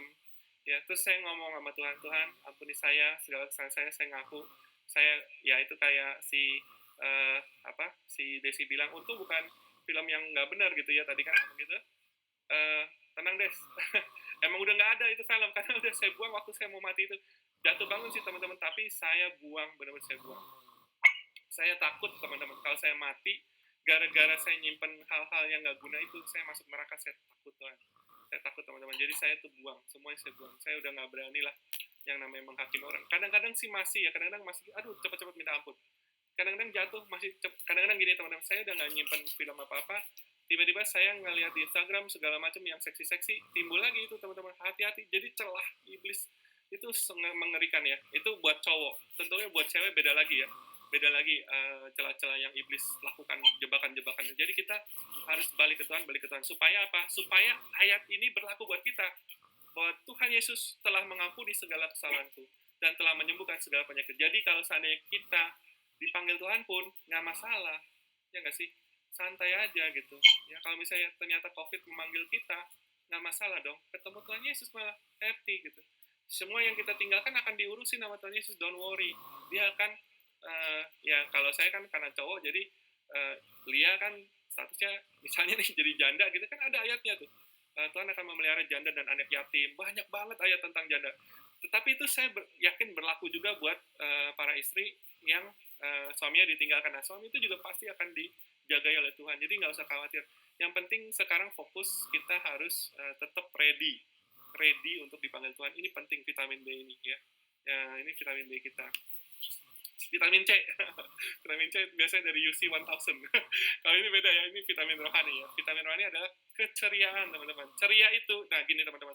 Ya, terus saya ngomong sama Tuhan, ampuni saya, segala kesalahan saya ngaku. Saya, ya itu kayak si Desi bilang, untung bukan film yang nggak benar gitu ya, tadi kan gitu. Tenang Des, emang udah nggak ada itu film, karena udah saya buang waktu saya mau mati itu. Jatuh bangun sih teman-teman, tapi saya buang, benar-benar saya buang. Saya takut teman-teman, kalau saya mati, gara-gara saya nyimpen hal-hal yang nggak guna itu, saya masuk neraka, saya takut Tuhan. Saya takut teman-teman, jadi saya tuh buang, semuanya saya buang. Saya udah nggak berani lah yang namanya menghakimi orang. Kadang-kadang sih masih ya, kadang-kadang masih, aduh cepat-cepat minta ampun. Kadang-kadang jatuh, kadang-kadang gini teman-teman, saya udah nggak nyimpen film apa-apa, tiba-tiba saya ngeliat di Instagram segala macam yang seksi-seksi, timbul lagi itu teman-teman, hati-hati. Jadi celah iblis itu mengerikan ya. Itu buat cowok, tentunya buat cewek beda lagi ya. Beda lagi celah-celah yang iblis lakukan, jebakan-jebakan. Jadi kita harus balik ke Tuhan. Supaya apa? Supaya ayat ini berlaku buat kita. Bahwa Tuhan Yesus telah mengampuni segala kesalahanku dan telah menyembuhkan segala penyakit. Jadi kalau seandainya kita dipanggil Tuhan pun nggak masalah, ya nggak sih? Santai aja gitu. Ya kalau misalnya ternyata COVID memanggil kita, nggak masalah dong. Ketemu Tuhan Yesus malah happy gitu. Semua yang kita tinggalkan akan diurusin sama Tuhan Yesus. Don't worry. Dia akan ya kalau saya kan karena cowok, jadi Lia kan statusnya misalnya nih jadi janda gitu kan, ada ayatnya tuh. Tuhan akan memelihara janda dan anak yatim. Banyak banget ayat tentang janda. Tetapi itu saya yakin berlaku juga buat para istri yang suaminya ditinggalkan. Nah, suami itu juga pasti akan dijaga oleh Tuhan. Jadi nggak usah khawatir. Yang penting sekarang fokus kita harus tetap ready untuk dipanggil Tuhan. Ini penting vitamin B ini ya. Ini vitamin B kita. Vitamin C. Vitamin C biasanya dari UC 1000. Kalau ini beda ya, ini vitamin rohani ya. Vitamin rohani adalah keceriaan, teman-teman. Ceria itu, nah gini teman-teman.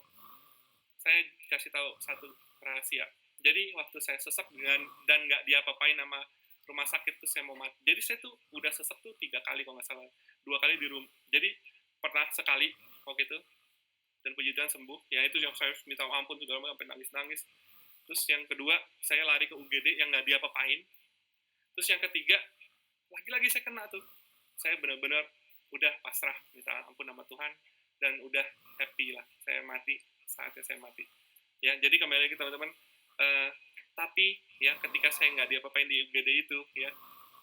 Saya kasih tahu satu rahasia. Jadi waktu saya sesek dan nggak diapa-apain sama rumah sakit tuh saya mau mati. Jadi saya tuh udah sesek tuh 3 kali kalau nggak salah. 2 kali di rumah. Jadi pernah sekali waktu itu. dan puji Tuhan sembuh. Ya itu yang saya minta ampun segala macam sampai nangis-nangis. Terus yang kedua, saya lari ke UGD yang nggak diapa-apain. Terus yang ketiga, lagi-lagi saya kena tuh. Saya benar-benar udah pasrah minta ampun sama Tuhan dan udah happy lah. Saya mati, saatnya saya mati. Ya, jadi kembali lagi teman-teman. Tapi ya ketika saya nggak diapa-apain di UGD itu, ya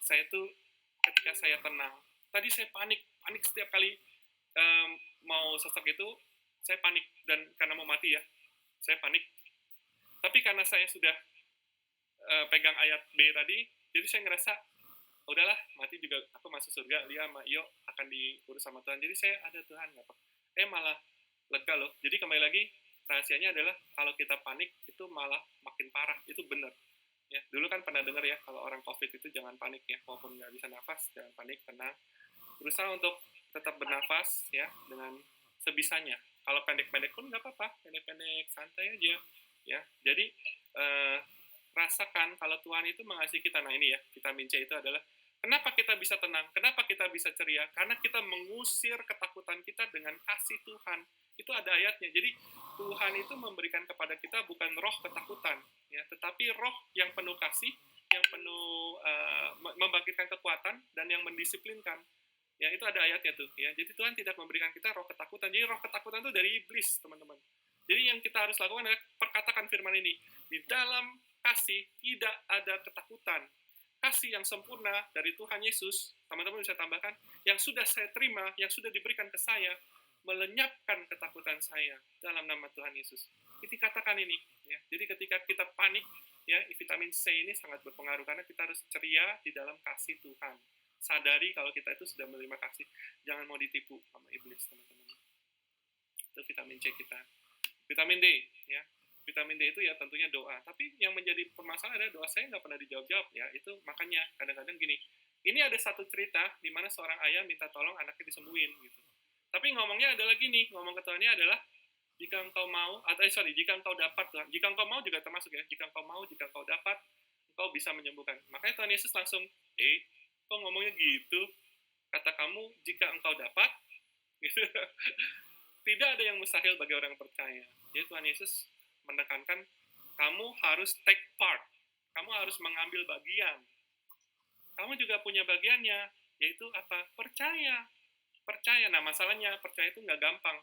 saya tuh ketika saya tenang. Tadi saya panik setiap kali mau sesak itu, saya panik dan karena mau mati ya, saya panik. Tapi karena saya sudah pegang ayat B tadi, jadi saya ngerasa udahlah, mati juga aku masuk surga, Lia sama Iyo akan diurus sama Tuhan. Jadi saya ada Tuhan, nggak apa. Malah lega loh. Jadi kembali lagi, rahasianya adalah kalau kita panik itu malah makin parah. Itu benar. Ya, dulu kan pernah dengar ya, kalau orang COVID itu jangan panik ya, walaupun nggak bisa nafas, jangan panik, tenang. Berusaha untuk tetap bernafas ya dengan sebisanya. Kalau pendek-pendek pun nggak apa-apa, pendek-pendek santai aja. Ya, jadi rasakan kalau Tuhan itu mengasihi kita. Nah ini ya, vitamin C itu adalah kenapa kita bisa tenang, kenapa kita bisa ceria, karena kita mengusir ketakutan kita dengan kasih Tuhan. Itu ada ayatnya. Jadi Tuhan itu memberikan kepada kita bukan roh ketakutan, ya, tetapi roh yang penuh kasih, yang penuh membangkitkan kekuatan dan yang mendisiplinkan. Ya itu ada ayatnya tuh. Ya, jadi Tuhan tidak memberikan kita roh ketakutan. Jadi roh ketakutan itu dari iblis, teman-teman. Jadi yang kita harus lakukan adalah perkatakan firman ini. Di dalam kasih tidak ada ketakutan. Kasih yang sempurna dari Tuhan Yesus, teman-teman bisa tambahkan, yang sudah saya terima, yang sudah diberikan ke saya, melenyapkan ketakutan saya dalam nama Tuhan Yesus. Jadi katakan ini. Ya. Jadi ketika kita panik, ya vitamin C ini sangat berpengaruh karena kita harus ceria di dalam kasih Tuhan. Sadari kalau kita itu sudah menerima kasih. Jangan mau ditipu sama iblis, teman-teman. Itu vitamin C kita. Vitamin D, ya. Vitamin D itu ya tentunya doa. Tapi yang menjadi permasalahan adalah doa saya nggak pernah dijawab-jawab ya. Itu makanya kadang-kadang gini. Ini ada satu cerita di mana seorang ayah minta tolong anaknya disembuhin gitu. Tapi ngomongnya adalah gini, ngomong ke Tuhannya adalah jika engkau mau, jika engkau dapat Tuhan. Jika engkau mau juga termasuk ya. Jika engkau mau, jika engkau dapat, engkau bisa menyembuhkan. Makanya Tuhan Yesus langsung, kok ngomongnya gitu? Kata kamu jika engkau dapat, gitu. Tidak ada yang mustahil bagi orang yang percaya. Jadi Tuhan Yesus menekankan kamu harus take part, kamu harus mengambil bagian. Kamu juga punya bagiannya, yaitu apa? Percaya. Nah masalahnya percaya itu nggak gampang.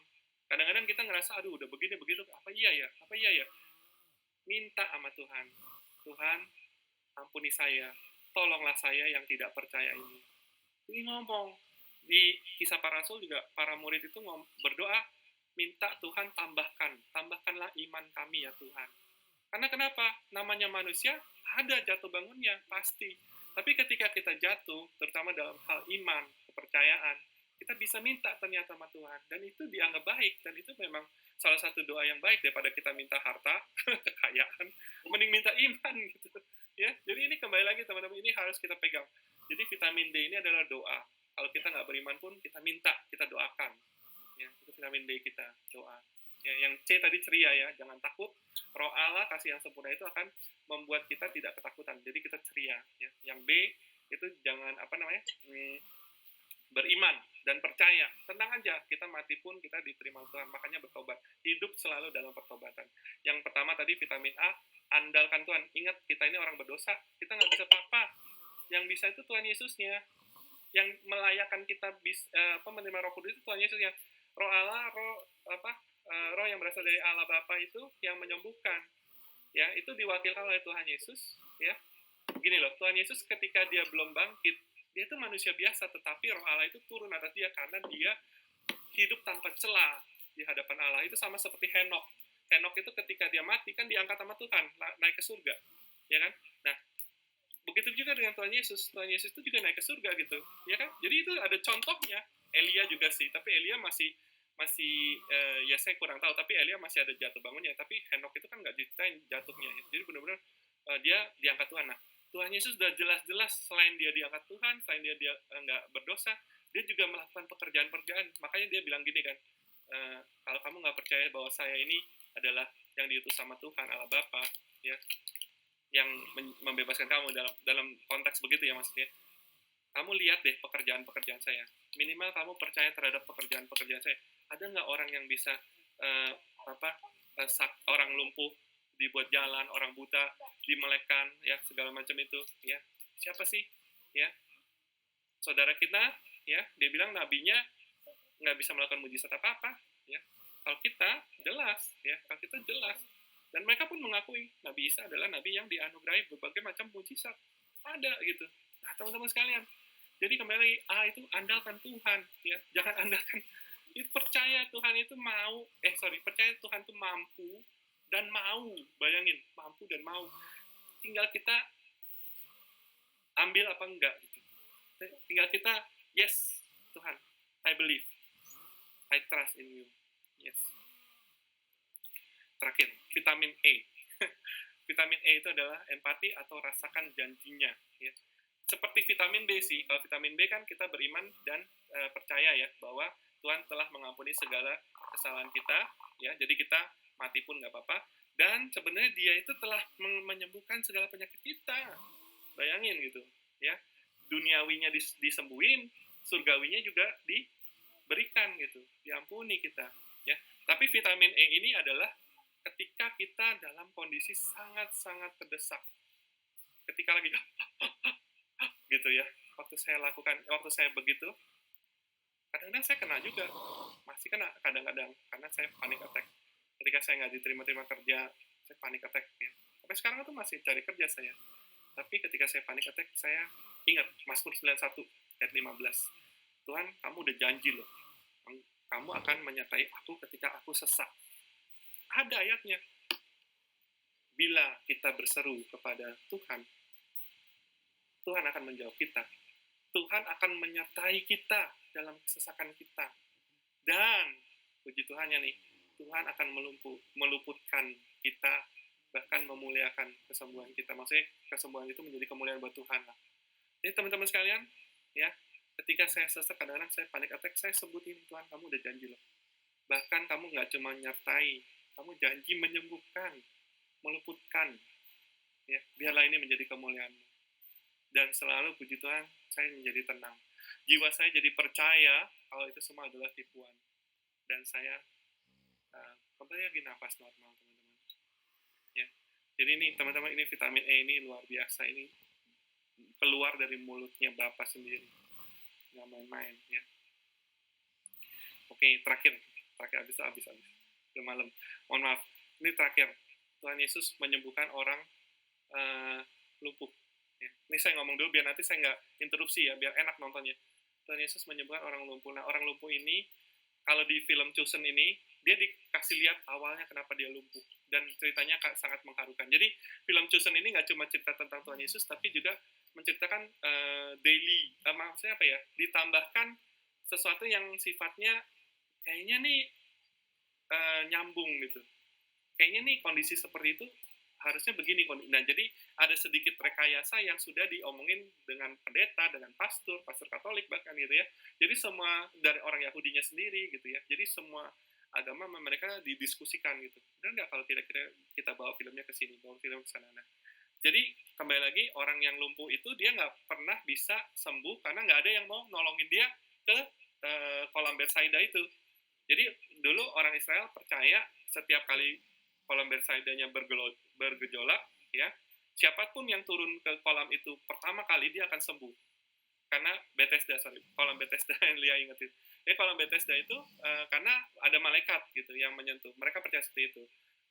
Kadang-kadang kita ngerasa, aduh udah begini begitu, apa iya ya? Minta sama Tuhan, Tuhan ampuni saya, tolonglah saya yang tidak percaya ini. Ini ngomong di Kisah Para Rasul juga para murid itu berdoa, minta Tuhan tambahkanlah iman kami ya Tuhan. Karena kenapa? Namanya manusia ada jatuh bangunnya, pasti. Tapi ketika kita jatuh, terutama dalam hal iman, kepercayaan, kita bisa minta ternyata sama Tuhan. Dan itu dianggap baik. Dan itu memang salah satu doa yang baik daripada kita minta harta, kekayaan, mending minta iman gitu. Ya, jadi ini kembali lagi teman-teman, ini harus kita pegang. Jadi vitamin D ini adalah doa. Kalau kita nggak beriman pun, kita minta, kita doakan. Ya, itu vitamin D kita, doa. Ya, yang C tadi ceria ya, jangan takut. Roh Allah kasih yang sempurna itu akan membuat kita tidak ketakutan. Jadi kita ceria. Ya. Yang B itu jangan beriman dan percaya. Tenang aja, kita mati pun kita diterima Tuhan. Makanya bertobat. Hidup selalu dalam pertobatan. Yang pertama tadi vitamin A, andalkan Tuhan. Ingat kita ini orang berdosa, kita nggak bisa apa-apa. Yang bisa itu Tuhan Yesusnya. Yang melayakkan kita menerima Roh Kudus itu Tuhan Yesusnya. Roh Allah, roh yang berasal dari Allah Bapa itu yang menyembuhkan. Ya, itu diwakilkan oleh Tuhan Yesus, ya. Gini loh, Tuhan Yesus ketika dia belum bangkit, dia itu manusia biasa, tetapi Roh Allah itu turun atas dia karena dia hidup tanpa celah di hadapan Allah. Itu sama seperti Henok. Henok itu ketika dia mati kan diangkat sama Tuhan, naik ke surga, ya kan? Nah, begitu juga dengan Tuhan Yesus. Tuhan Yesus itu juga naik ke surga gitu, ya kan? Jadi itu ada contohnya. Elia juga sih, tapi Elia masih ya saya kurang tahu, tapi Elia masih ada jatuh bangunnya. Tapi Henok itu kan nggak diceritain jatuhnya. Jadi benar-benar dia diangkat Tuhan. Nah, Tuhan Yesus sudah jelas-jelas selain dia diangkat Tuhan, selain dia nggak berdosa, dia juga melakukan pekerjaan-pekerjaan. Makanya dia bilang gini kan, kalau kamu nggak percaya bahwa saya ini adalah yang diutus sama Tuhan Allah Bapa, ya, yang membebaskan kamu dalam konteks begitu ya maksudnya. Kamu lihat deh pekerjaan-pekerjaan saya. Minimal kamu percaya terhadap pekerjaan-pekerjaan saya. Ada nggak orang yang bisa orang lumpuh dibuat jalan, orang buta dimelekan, ya segala macam itu, ya. Siapa sih, ya? Saudara kita, ya, dia bilang nabinya nggak bisa melakukan mujizat apa-apa, ya. Kalau kita jelas, ya, kalau kita jelas, dan mereka pun mengakui Nabi Isa adalah nabi yang dianugerahi berbagai macam mujizat, ada gitu. Nah, teman-teman sekalian, jadi kembali lagi, itu andalkan Tuhan, ya, jangan andalkan, itu percaya Tuhan itu percaya Tuhan itu mampu dan mau, bayangin, mampu dan mau, tinggal kita ambil apa enggak, gitu. Tinggal kita, yes, Tuhan, I believe, I trust in you, yes. Terakhir, vitamin E. Vitamin E itu adalah empati atau rasakan janjinya, ya. Seperti vitamin B sih. Kalau vitamin B kan kita beriman dan percaya ya bahwa Tuhan telah mengampuni segala kesalahan kita, ya. Jadi kita mati pun nggak apa-apa. Dan sebenarnya Dia itu telah menyembuhkan segala penyakit kita. Bayangin gitu, ya. Duniawinya disembuhin, surgawinya juga diberikan gitu, diampuni kita, ya. Tapi vitamin E ini adalah ketika kita dalam kondisi sangat-sangat terdesak, ketika lagi gitu ya, waktu saya begitu, kadang-kadang saya kena juga, masih kena kadang-kadang, karena saya panic attack, ketika saya nggak diterima kerja, saya panic attack, ya. Sampai sekarang itu masih cari kerja saya, tapi ketika saya panic attack, saya ingat Mazmur 91 ayat 15, Tuhan, kamu udah janji loh, kamu akan menyertai aku ketika aku sesak. Ada ayatnya. Bila kita berseru kepada Tuhan, Tuhan akan menjawab kita. Tuhan akan menyertai kita dalam kesesakan kita. Dan, puji Tuhannya nih, Tuhan akan meluputkan kita, bahkan memuliakan kesembuhan kita. Maksudnya, kesembuhan itu menjadi kemuliaan buat Tuhan. Jadi, teman-teman sekalian, ya, ketika saya sesak, kadang-kadang saya panic attack, saya sebutin, Tuhan, kamu udah janji loh. Bahkan kamu nggak cuma nyertai, kamu janji menyembuhkan, meluputkan, ya, biarlah ini menjadi kemuliaan-Mu. Dan selalu, puji Tuhan, saya menjadi tenang. Jiwa saya jadi percaya kalau itu semua adalah tipuan. Dan saya kembali lagi nafas normal, teman-teman. Ya. Jadi ini, teman-teman, ini vitamin E ini luar biasa. Ini keluar dari mulutnya Bapa sendiri. Nggak main-main, ya. Oke, terakhir habis. Udah malam. Mohon maaf. Ini terakhir. Tuhan Yesus menyembuhkan orang lumpuh. Ya. Ini saya ngomong dulu biar nanti saya nggak interupsi ya, biar enak nontonnya. Tuhan Yesus menyembuhkan orang lumpuh. Nah, orang lumpuh ini, kalau di film Chosen ini, dia dikasih lihat awalnya kenapa dia lumpuh. Dan ceritanya sangat mengharukan. Jadi, film Chosen ini nggak cuma cerita tentang Tuhan Yesus, tapi juga menceritakan daily, maksudnya apa ya, ditambahkan sesuatu yang sifatnya kayaknya nih nyambung gitu. Kayaknya nih kondisi seperti itu harusnya begini. Nah, jadi ada sedikit rekayasa yang sudah diomongin dengan pendeta, dengan pastor Katolik bahkan gitu ya. Jadi semua dari orang Yahudinya sendiri gitu ya. Jadi semua agama mereka didiskusikan gitu. Dan nggak kalau kira-kira kita bawa filmnya ke sini, bawa film ke sana. Nah, jadi kembali lagi orang yang lumpuh itu dia nggak pernah bisa sembuh karena nggak ada yang mau nolongin dia ke kolam Betsaida itu. Jadi dulu orang Israel percaya setiap kali kolam Betsaidanya bergejolak, ya, siapapun yang turun ke kolam itu pertama kali dia akan sembuh. Karena kolam Bethesda yang Lia ingetin. Jadi kolam Bethesda itu karena ada malaikat gitu yang menyentuh. Mereka percaya seperti itu.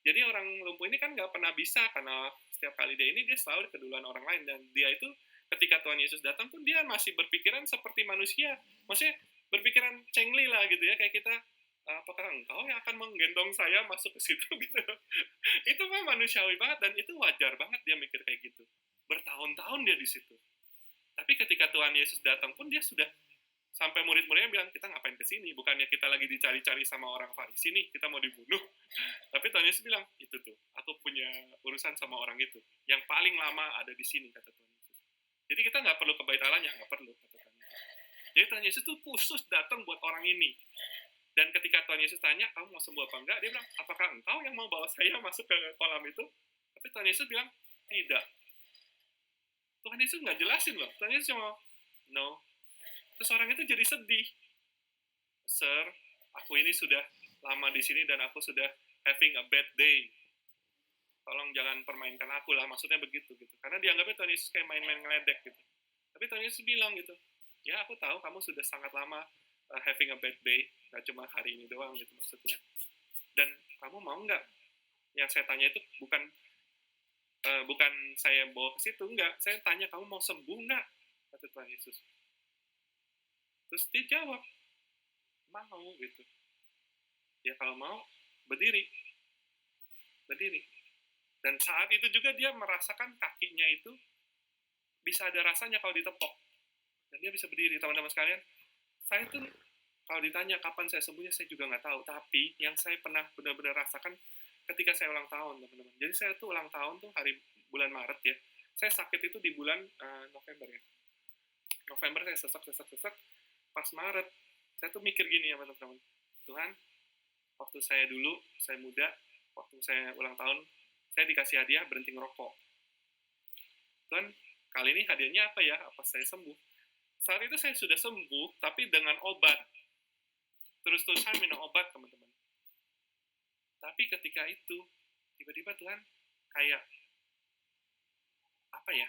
Jadi orang lumpuh ini kan nggak pernah bisa karena setiap kali dia selalu keduluan orang lain, dan dia itu ketika Tuhan Yesus datang pun dia masih berpikiran seperti manusia. Maksudnya berpikiran cengli lah gitu ya, kayak kita, apakah engkau yang akan menggendong saya masuk ke situ gitu. Itu mah manusiawi banget dan itu wajar banget dia mikir kayak gitu. Bertahun-tahun dia di situ. Tapi ketika Tuhan Yesus datang pun dia sudah sampai murid-muridnya bilang, kita ngapain ke sini? Bukannya kita lagi dicari-cari sama orang Farisi nih, kita mau dibunuh. Tapi Tuhan Yesus bilang, itu tuh, aku punya urusan sama orang itu. Yang paling lama ada di sini, kata Tuhan Yesus. Jadi kita nggak perlu ke Bait Allahnya, nggak perlu, kata Tuhan Yesus. Jadi Tuhan Yesus tuh khusus datang buat orang ini. Dan ketika Tuhan Yesus tanya, kamu mau sembuh apa enggak? Dia bilang, apakah engkau yang mau bawa saya masuk ke kolam itu? Tapi Tuhan Yesus bilang, tidak. Tuhan Yesus nggak jelasin loh. Tuhan Yesus cuma, no. Terus orang itu jadi sedih. Sir, aku ini sudah lama di sini dan aku sudah having a bad day. Tolong jangan permainkan aku lah, maksudnya begitu gitu. Karena dianggapnya Tuhan Yesus kayak main-main ngeledek gitu. Tapi Tuhan Yesus bilang gitu, ya aku tahu kamu sudah sangat lama having a bad day, gak cuma hari ini doang gitu maksudnya. Dan kamu mau nggak? Yang saya tanya itu bukan saya bawa ke situ, enggak. Saya tanya kamu mau sembuh nggak? Kata Tuhan Yesus. Terus dia jawab, mau gitu. Ya kalau mau, berdiri. Dan saat itu juga dia merasakan kakinya itu bisa ada rasanya kalau ditepok. Dan dia bisa berdiri, teman-teman sekalian. Saya tuh, kalau ditanya kapan saya sembuhnya, saya juga nggak tahu. Tapi yang saya pernah benar-benar rasakan ketika saya ulang tahun, teman-teman. Jadi saya tuh ulang tahun tuh bulan Maret ya. Saya sakit itu di bulan November ya. November saya sesak. Pas Maret, saya tuh mikir gini ya teman-teman. Tuhan, waktu saya muda, waktu saya ulang tahun, saya dikasih hadiah berhenti ngerokok. Tuhan, kali ini hadiahnya apa ya? Apa saya sembuh? Saat itu saya sudah sembuh, tapi dengan obat. Terus-terusan minum obat, teman-teman. Tapi ketika itu, tiba-tiba Tuhan kayak, apa ya?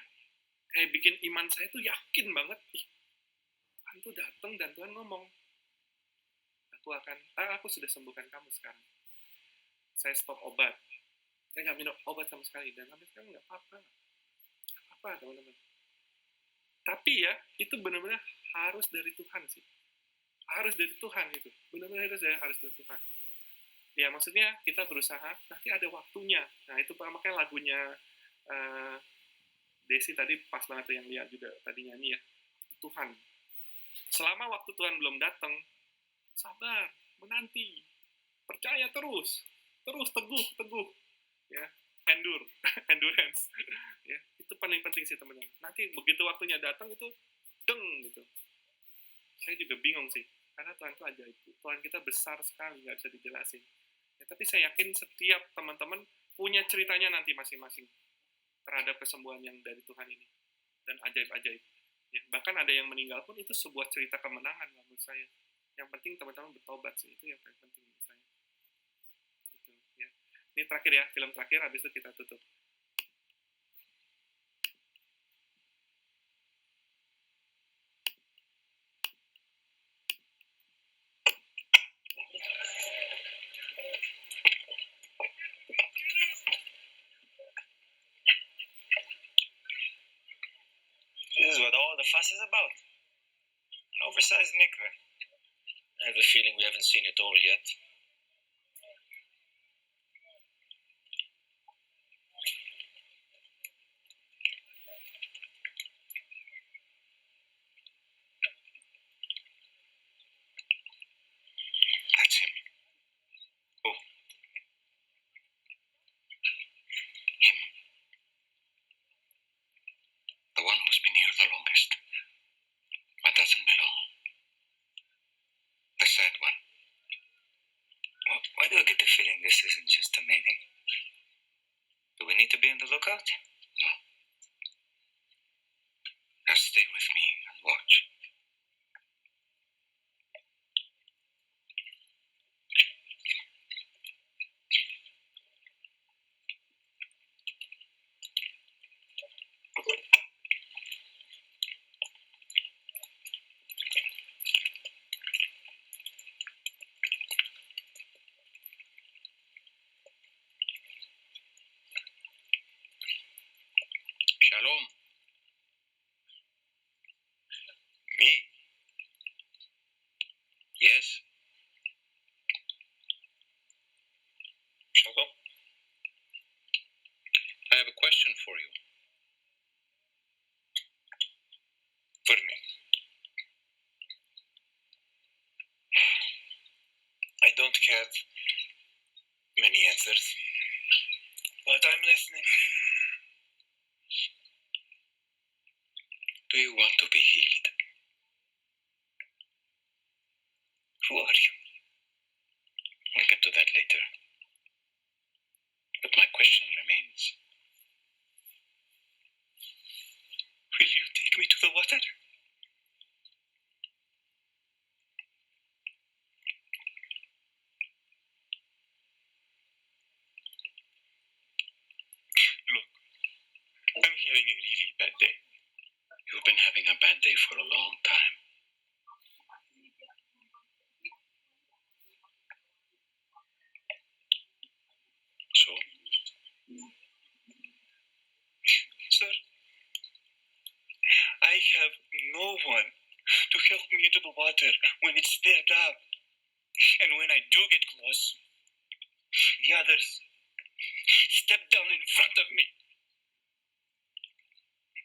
Kayak bikin iman saya tuh yakin banget. Tuhan tuh datang dan Tuhan ngomong, aku sudah sembuhkan kamu sekarang. Saya stop obat. Saya nggak minum obat sama sekali. Dan sampai sekarang nggak apa-apa, teman-teman. Tapi ya, itu benar-benar harus dari Tuhan sih. Harus dari Tuhan itu. Benar-benar harus dari Tuhan. Ya, maksudnya kita berusaha, nanti ada waktunya. Nah, itu makanya lagunya Desi tadi pas banget tuh yang lihat juga tadi nyanyi ya. Tuhan. Selama waktu Tuhan belum datang, sabar, menanti. Percaya terus teguh. Ya, endurance. Ya, itu paling penting sih teman-teman. Nanti begitu waktunya datang itu gitu. Saya juga bingung sih, karena Tuhan itu ajaib. Tuhan kita besar sekali, nggak bisa dijelasin. Ya, tapi saya yakin setiap teman-teman punya ceritanya nanti masing-masing terhadap kesembuhan yang dari Tuhan ini dan ajaib-ajaib. Ya, bahkan ada yang meninggal pun itu sebuah cerita kemenangan menurut saya. Yang penting teman-teman bertobat sih, itu yang paling penting menurut saya. Ya. Ini terakhir ya, film terakhir, habis itu kita tutup. This is what all the fuss is about. An oversized mikveh. I have a feeling we haven't seen it all yet. That's him. Oh. Him. The one who's been here the longest. But doesn't belong. The sad one. Why do I get the feeling this isn't just a meeting? Do we need to be on the lookout? No. Just stay with me and watch. Shalom. Me? Yes. Shalom. I have a question for you. For me. I don't have many answers, but I'm listening. Do you want to be healed? Who are you? We'll get to that later. But my question remains. Will you take me to the water? having a really bad day. You've been having a bad day for a long time. So? Sir, I have no one to help me into the water when it's stirred up. And when I do get close, the others step down in front of me.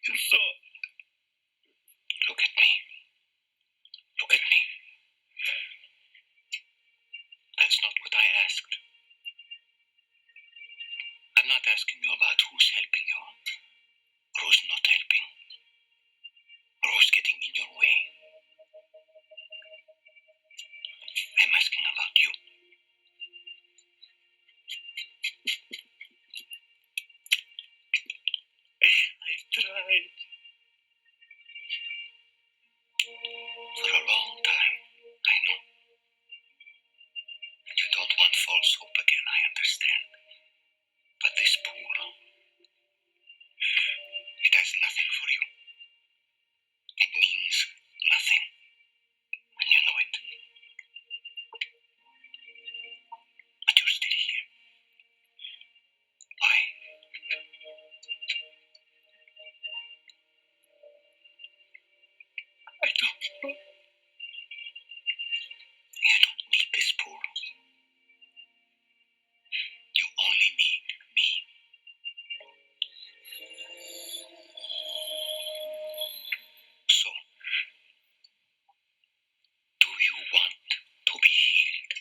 And so, look at me. Look at me. That's not what I asked. I'm not asking you about who's helping you, or who's not helping, or who's getting in your way. I'm asking about you. I've tried for a long time, I know. And you don't want false hope again, I understand. But this pool, it has nothing for you. It means nothing, and you know it. But you're still here. Why? I don't know. You don't need this pool. You only need me. So, do you want to be healed?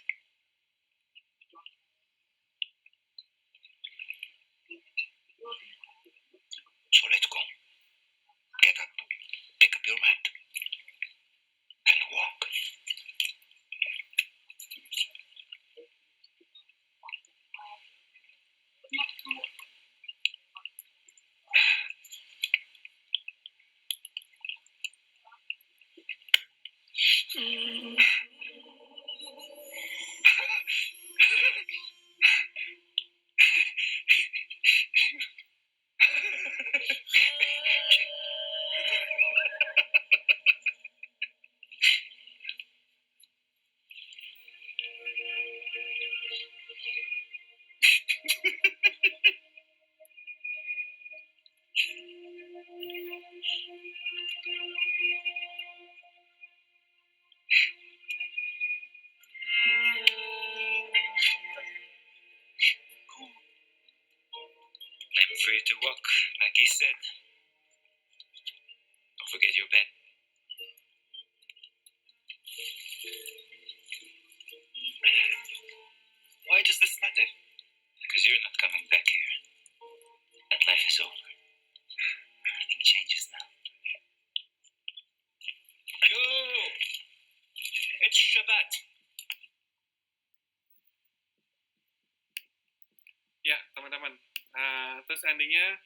So let's go. Get up, pick up your mat, and walk. I'm free to walk, like he said. Don't forget your bed. Why does this matter? Because you're not coming back here. That life is over. Everything changes now. Yo! It's Shabbat. Ya, teman-teman. Terus endingnya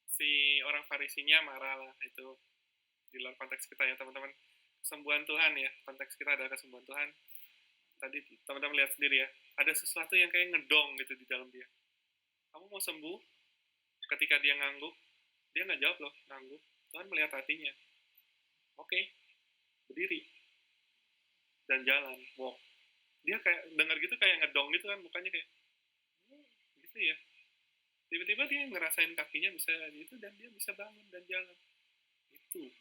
si orang Farisinya marah lah, itu di luar konteks kita ya teman-teman. Kesembuhan Tuhan ya, konteks kita adalah kesembuhan Tuhan. Tadi teman-teman lihat sendiri ya, ada sesuatu yang kayak ngedong gitu di dalam dia. Kamu mau sembuh? Ketika dia ngangguk, dia nggak jawab loh, ngangguk. Tuhan melihat hatinya. Oke, berdiri dan jalan, walk. Dia kayak dengar gitu kayak ngedong gitu kan, mukanya kayak gitu ya. Tiba-tiba dia ngerasain kakinya bisa gitu dan dia bisa bangun dan jalan.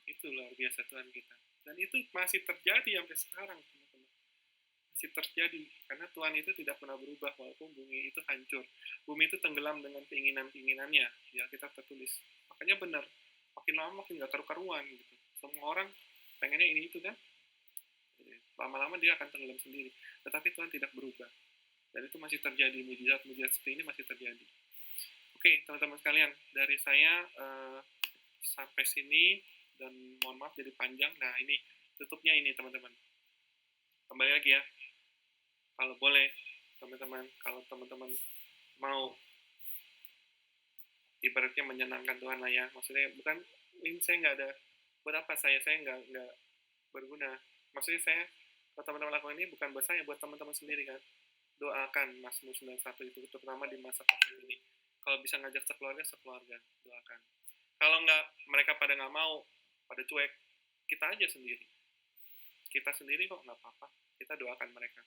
Itu luar biasa Tuhan kita. Dan itu masih terjadi sampai sekarang, teman-teman. Masih terjadi karena Tuhan itu tidak pernah berubah walaupun bumi itu hancur. Bumi itu tenggelam dengan keinginan-keinginannya. Ya kita tertulis. Makanya benar, makin lama makin nggak karu-karuan gitu. Semua orang pengennya ini itu kan. Lama-lama dia akan tenggelam sendiri. Tetapi Tuhan tidak berubah. Dan itu masih terjadi, mujizat-mujizat seperti ini masih terjadi. Oke, teman-teman sekalian, dari saya sampai sini, dan mohon maaf jadi panjang. Nah, ini tutupnya ini, teman-teman. Kembali lagi ya, kalau boleh, teman-teman, kalau teman-teman mau ibaratnya menyenangkan Tuhan lah ya, maksudnya bukan, ini saya nggak ada, buat apa saya nggak berguna. Maksudnya saya, kalau teman-teman lakukan ini bukan buat saya, buat teman-teman sendiri kan. Doakan Mazmur 91 itu, terutama di masa COVID ini. Kalau bisa ngajak sekeluarga, doakan. Kalau mereka pada nggak mau, pada cuek, kita aja sendiri. Kita sendiri kok nggak apa-apa. Kita doakan mereka.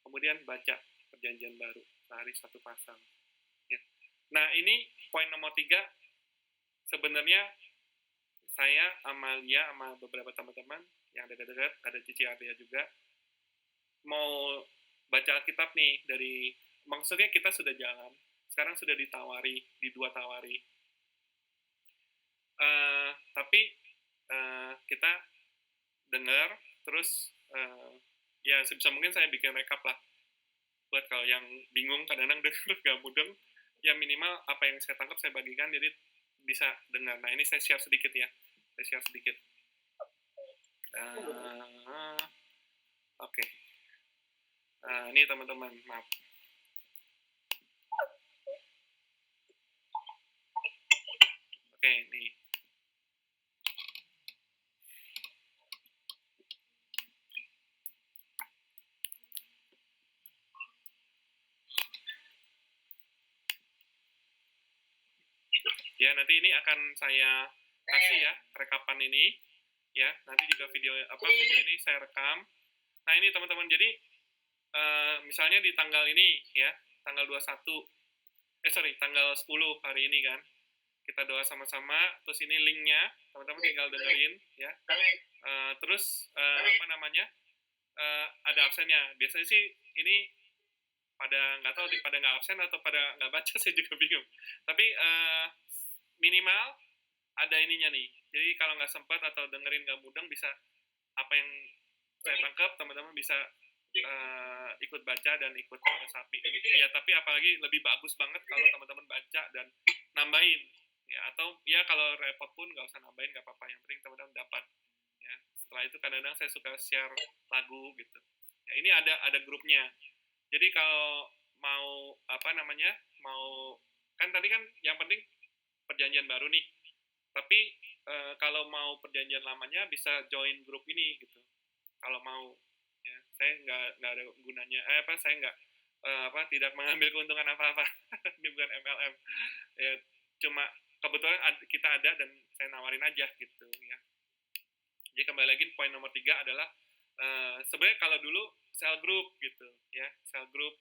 Kemudian baca perjanjian baru sehari 1 pasal. Ya. Nah ini poin nomor 3. Sebenarnya saya, Amalia, sama beberapa teman-teman yang dekat-dekat, ada Cici Arya juga, mau baca Alkitab nih maksudnya kita sudah jalan, sekarang sudah di 2 tawari. Tapi kita dengar, terus ya sebisa mungkin saya bikin rekap lah, buat kalau yang bingung kadang-kadang denger gak mudeng, ya minimal apa yang saya tangkap saya bagikan, jadi bisa dengar. Nah ini saya share sedikit ya, Oke. Ini teman-teman, maaf. Oke, nih. Ya, nanti ini akan saya kasih ya rekapan ini. Ya, nanti juga video ini saya rekam. Nah, ini teman-teman, jadi misalnya di tanggal ini ya, tanggal 10 hari ini kan. Kita doa sama-sama, terus ini linknya, teman-teman tinggal dengerin ya. Terus ada absennya. Biasanya sih ini pada nggak tahu pada nggak absen atau pada nggak baca, saya juga bingung. Tapi minimal ada ininya nih. Jadi kalau nggak sempat atau dengerin nggak mudeng, bisa apa yang saya tangkap, teman-teman bisa ikut baca dan ikut sapi. Ya, tapi apalagi lebih bagus banget kalau teman-teman baca dan nambahin. Ya, atau ya kalau repot pun nggak usah nambahin, nggak apa-apa. Yang penting teman-teman dapat. Ya, setelah itu kadang-kadang saya suka share lagu gitu. Ya, ini ada grupnya. Jadi kalau mau mau kan tadi kan yang penting perjanjian baru nih. Tapi kalau mau perjanjian lamanya bisa join grup ini gitu. Kalau mau, ya saya nggak ada gunanya. Saya nggak tidak mengambil keuntungan apa-apa. Ini bukan MLM. Ya, cuma kebetulan kita ada dan saya nawarin aja gitu ya. Jadi kembali lagi poin nomor 3 adalah sebenarnya kalau dulu cell group gitu ya, cell group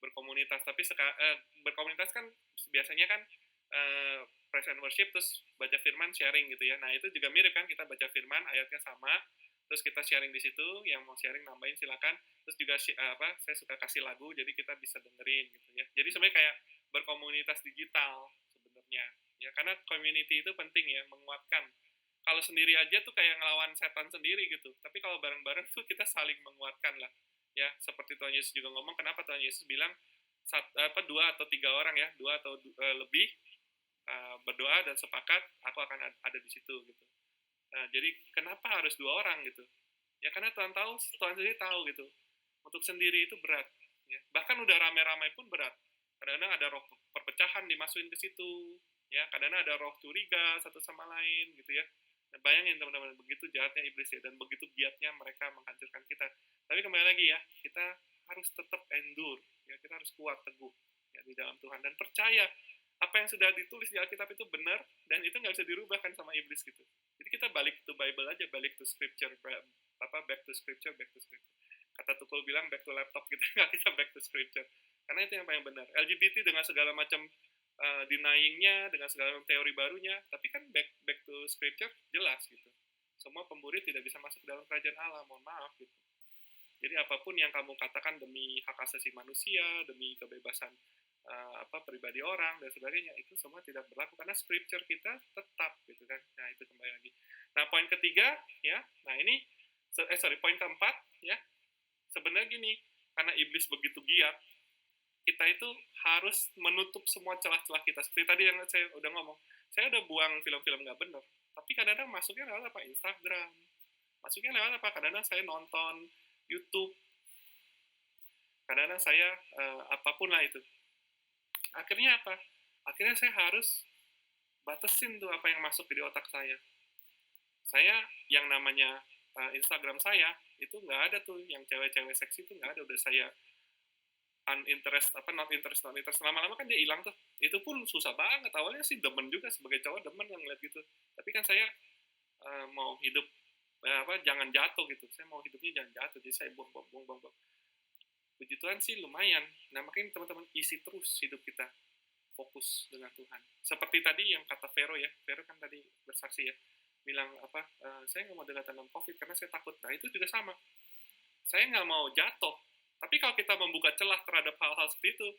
berkomunitas, tapi berkomunitas kan biasanya kan praise and worship, terus baca firman, sharing gitu ya. Nah itu juga mirip kan, kita baca firman, ayatnya sama, terus kita sharing di situ. Yang mau sharing nambahin silakan. Terus juga saya suka kasih lagu, jadi kita bisa dengerin gitu ya. Jadi sebenarnya kayak berkomunitas digital sebenarnya ya, karena community itu penting ya, menguatkan. Kalau sendiri aja tuh kayak ngelawan setan sendiri gitu, tapi kalau bareng-bareng tuh kita saling menguatkan lah ya. Seperti Tuhan Yesus juga ngomong, kenapa Tuhan Yesus bilang 2 atau 3 orang ya, 2 atau lebih berdoa dan sepakat, aku akan ada di situ gitu. Jadi kenapa harus 2 orang gitu? Ya karena Tuhan sendiri tahu gitu. Untuk sendiri itu berat. Ya. Bahkan udah rame-rame pun berat. Kadang-kadang ada roh perpecahan dimasukin ke situ. Ya, kadang-kadang ada roh curiga satu sama lain gitu ya. Nah, bayangin teman-teman, begitu jahatnya iblis ya, dan begitu giatnya mereka menghancurkan kita. Tapi kembali lagi ya, kita harus tetap endure. Ya, kita harus kuat teguh ya di dalam Tuhan dan percaya apa yang sudah ditulis di Alkitab itu benar, dan itu nggak bisa dirubah kan sama iblis gitu. Jadi kita balik to Bible aja, balik to Scripture, back to Scripture. Kata Tukul bilang back to laptop gitu, nggak, kita back to Scripture. Karena itu yang paling benar. LGBT dengan segala macam denying-nya, dengan segala macam teori barunya, tapi kan back to Scripture jelas gitu. Semua pemburi tidak bisa masuk dalam kerajaan Allah, mohon maaf gitu. Jadi apapun yang kamu katakan demi hak asasi manusia, demi kebebasan pribadi orang dan sebagainya, itu semua tidak berlaku karena scripture kita tetap gitu kan. Nah itu kembali lagi. Nah poin ketiga ya, nah ini poin keempat ya, sebenarnya gini, karena iblis begitu giat, kita itu harus menutup semua celah-celah kita. Seperti tadi yang saya udah ngomong, saya udah buang film-film nggak benar, tapi kadang-kadang masuknya lewat apa? Instagram, masuknya lewat apa? Kadang-kadang saya nonton YouTube, kadang-kadang saya apapun lah itu. Akhirnya apa? Akhirnya saya harus batasin tuh apa yang masuk di otak saya. Saya yang namanya Instagram saya itu nggak ada tuh yang cewek-cewek seksi, itu nggak ada, udah saya not interest. Lama-lama kan dia hilang tuh. Itu pun susah banget. Awalnya sih demen juga, sebagai cowok demen yang ngeliat gitu. Tapi kan saya mau hidup jangan jatuh gitu. Saya mau hidupnya jangan jatuh. Jadi saya buang. Puji Tuhan sih lumayan. Nah, makanya teman-teman isi terus hidup kita fokus dengan Tuhan. Seperti tadi yang kata Vero ya. Vero kan tadi bersaksi ya. Bilang saya nggak mau dekatan dengan COVID karena saya takut. Nah, itu juga sama. Saya nggak mau jatuh. Tapi kalau kita membuka celah terhadap hal-hal seperti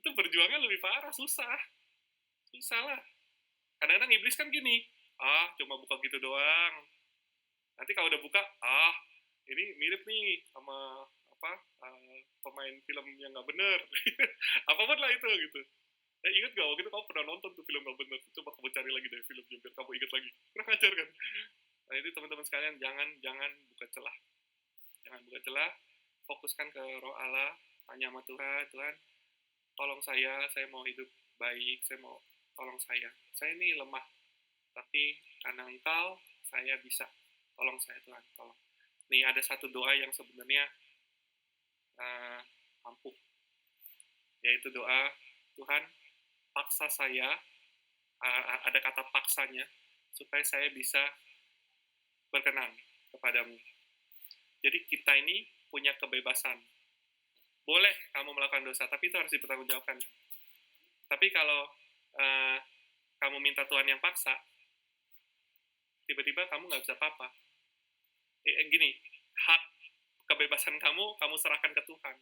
itu berjuangnya lebih parah, susah lah. Kadang-kadang iblis kan gini, cuma buka gitu doang. Nanti kalau udah buka, ini mirip nih sama pemain film yang nggak bener. Apapun lah itu gitu. Ingat gak waktu itu kamu pernah nonton tuh film nggak bener? Coba kamu cari lagi deh filmnya biar kamu ingat lagi. Kurang ajar kan? Nah itu teman-teman sekalian, jangan buka celah. Jangan buka celah. Fokuskan ke Roh Allah, tanya sama Tuhan, tolong saya mau hidup baik, tolong saya ini lemah, tapi karena Engkau, saya bisa, tolong saya Tuhan, tolong. Nih ada satu doa yang sebenarnya ampuh, yaitu doa, Tuhan, paksa saya, ada kata paksanya, supaya saya bisa berkenan kepadamu. Jadi kita ini punya kebebasan. Boleh kamu melakukan dosa, tapi itu harus dipertanggungjawabkan. Tapi kalau kamu minta Tuhan yang paksa, tiba-tiba kamu nggak bisa apa-apa. Gini, hak kebebasan kamu serahkan ke Tuhan.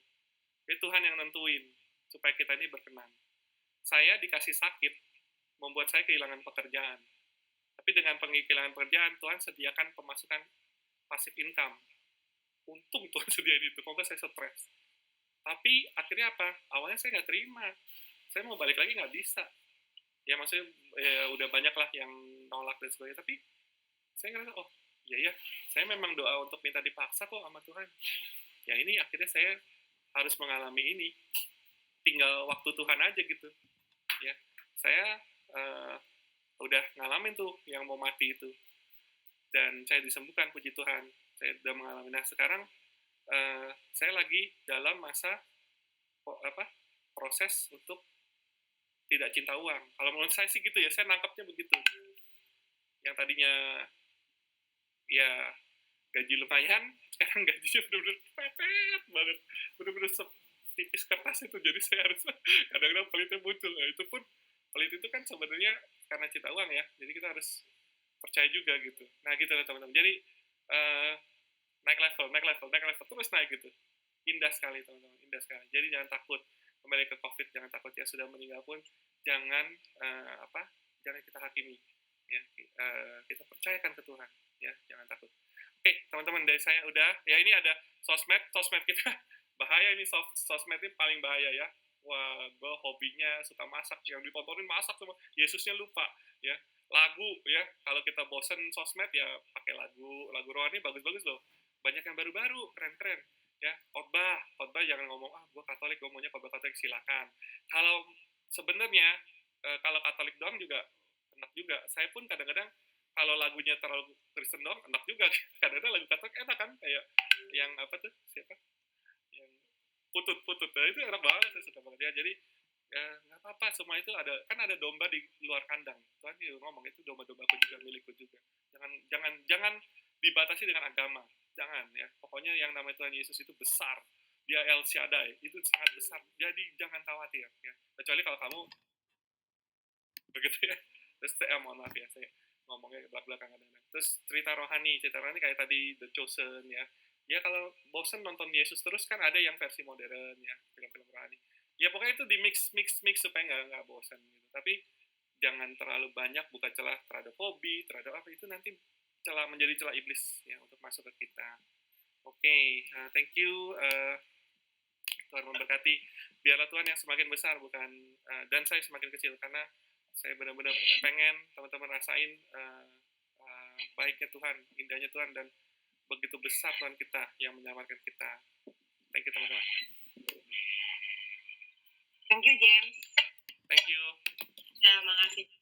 Jadi Tuhan yang nentuin supaya kita ini berkenan. Saya dikasih sakit, membuat saya kehilangan pekerjaan. Tapi dengan kehilangan pekerjaan, Tuhan sediakan pemasukan passive income. Untung Tuhan sediain itu, kalau saya stres. Tapi akhirnya apa? Awalnya saya nggak terima. Saya mau balik lagi nggak bisa. Ya maksudnya udah banyak lah yang nolak dan sebagainya. Tapi saya ngerasa, iya, saya memang doa untuk minta dipaksa kok sama Tuhan. Ya ini akhirnya saya harus mengalami ini. Tinggal waktu Tuhan aja gitu. Ya, saya udah ngalamin tuh yang mau mati itu. Dan saya disembuhkan, puji Tuhan. Saya udah mengalami. Nah sekarang saya lagi dalam masa proses untuk tidak cinta uang. Kalau menurut saya sih gitu ya, saya nangkapnya begitu. Yang tadinya ya gaji lumayan, sekarang gajinya benar-benar pepet banget, benar-benar tipis kertas itu. Jadi saya harus kadang-kadang pelitnya muncul. Nah, itu pun pelit itu kan sebenarnya karena cinta uang ya. Jadi kita harus percaya juga gitu. Nah gitu lah teman-teman. Jadi naik level terus naik gitu. Indah sekali teman-teman, indah sekali. Jadi jangan takut kembali ke COVID, jangan takut ya sudah meninggal pun jangan jangan kita hakimi ya. Kita percayakan ke Tuhan ya, jangan takut. Oke, teman-teman, dari saya udah ya. Ini ada sosmed kita bahaya ini, sosmed ini paling bahaya ya. Wah, gue hobinya suka masak, yang ditontonin masak semua, Yesusnya lupa ya. Lagu ya, kalau kita bosen sosmed ya pakai lagu rohani bagus-bagus loh, banyak yang baru-baru keren-keren ya. Khotbah jangan ngomong gue Katolik, gue maunya khotbah Katolik, silakan. Kalau sebenarnya kalau Katolik doang juga enak juga. Saya pun kadang-kadang kalau lagunya terlalu Kristen doang enak juga. Kadang-kadang lagu Katolik enak kan, kayak yang siapa yang putut nah, itu enak banget, saya suka banget ya. Jadi nggak apa-apa, semua itu ada domba di luar kandang. Tuhan juga ngomong itu domba-dombaku juga, milikku juga. Jangan dibatasi dengan agama, jangan ya. Pokoknya yang namanya Tuhan Yesus itu besar, dia El Shaddai, itu sangat besar. Jadi jangan khawatir ya. Kecuali kalau kamu begitu ya. Terus mohon maaf ya, saya ngomongnya belak-belakan kadang-kadang. Terus cerita rohani kayak tadi The Chosen ya. Ya kalau bosen nonton Yesus terus kan ada yang versi modern ya, film-film rohani. Ya pokoknya itu di mix supaya nggak bosan gitu. Tapi jangan terlalu banyak buka celah terhadap hobi, terhadap apa itu nanti menjadi celah iblis ya untuk masuk ke kita. Oke, thank you. Tuhan memberkati. Biarlah Tuhan yang semakin besar dan saya semakin kecil, karena saya benar-benar pengen teman-teman rasain baiknya Tuhan, indahnya Tuhan, dan begitu besar Tuhan kita yang menyelamatkan kita. Thank you teman-teman. Thank you James. Thank you. Terima kasih.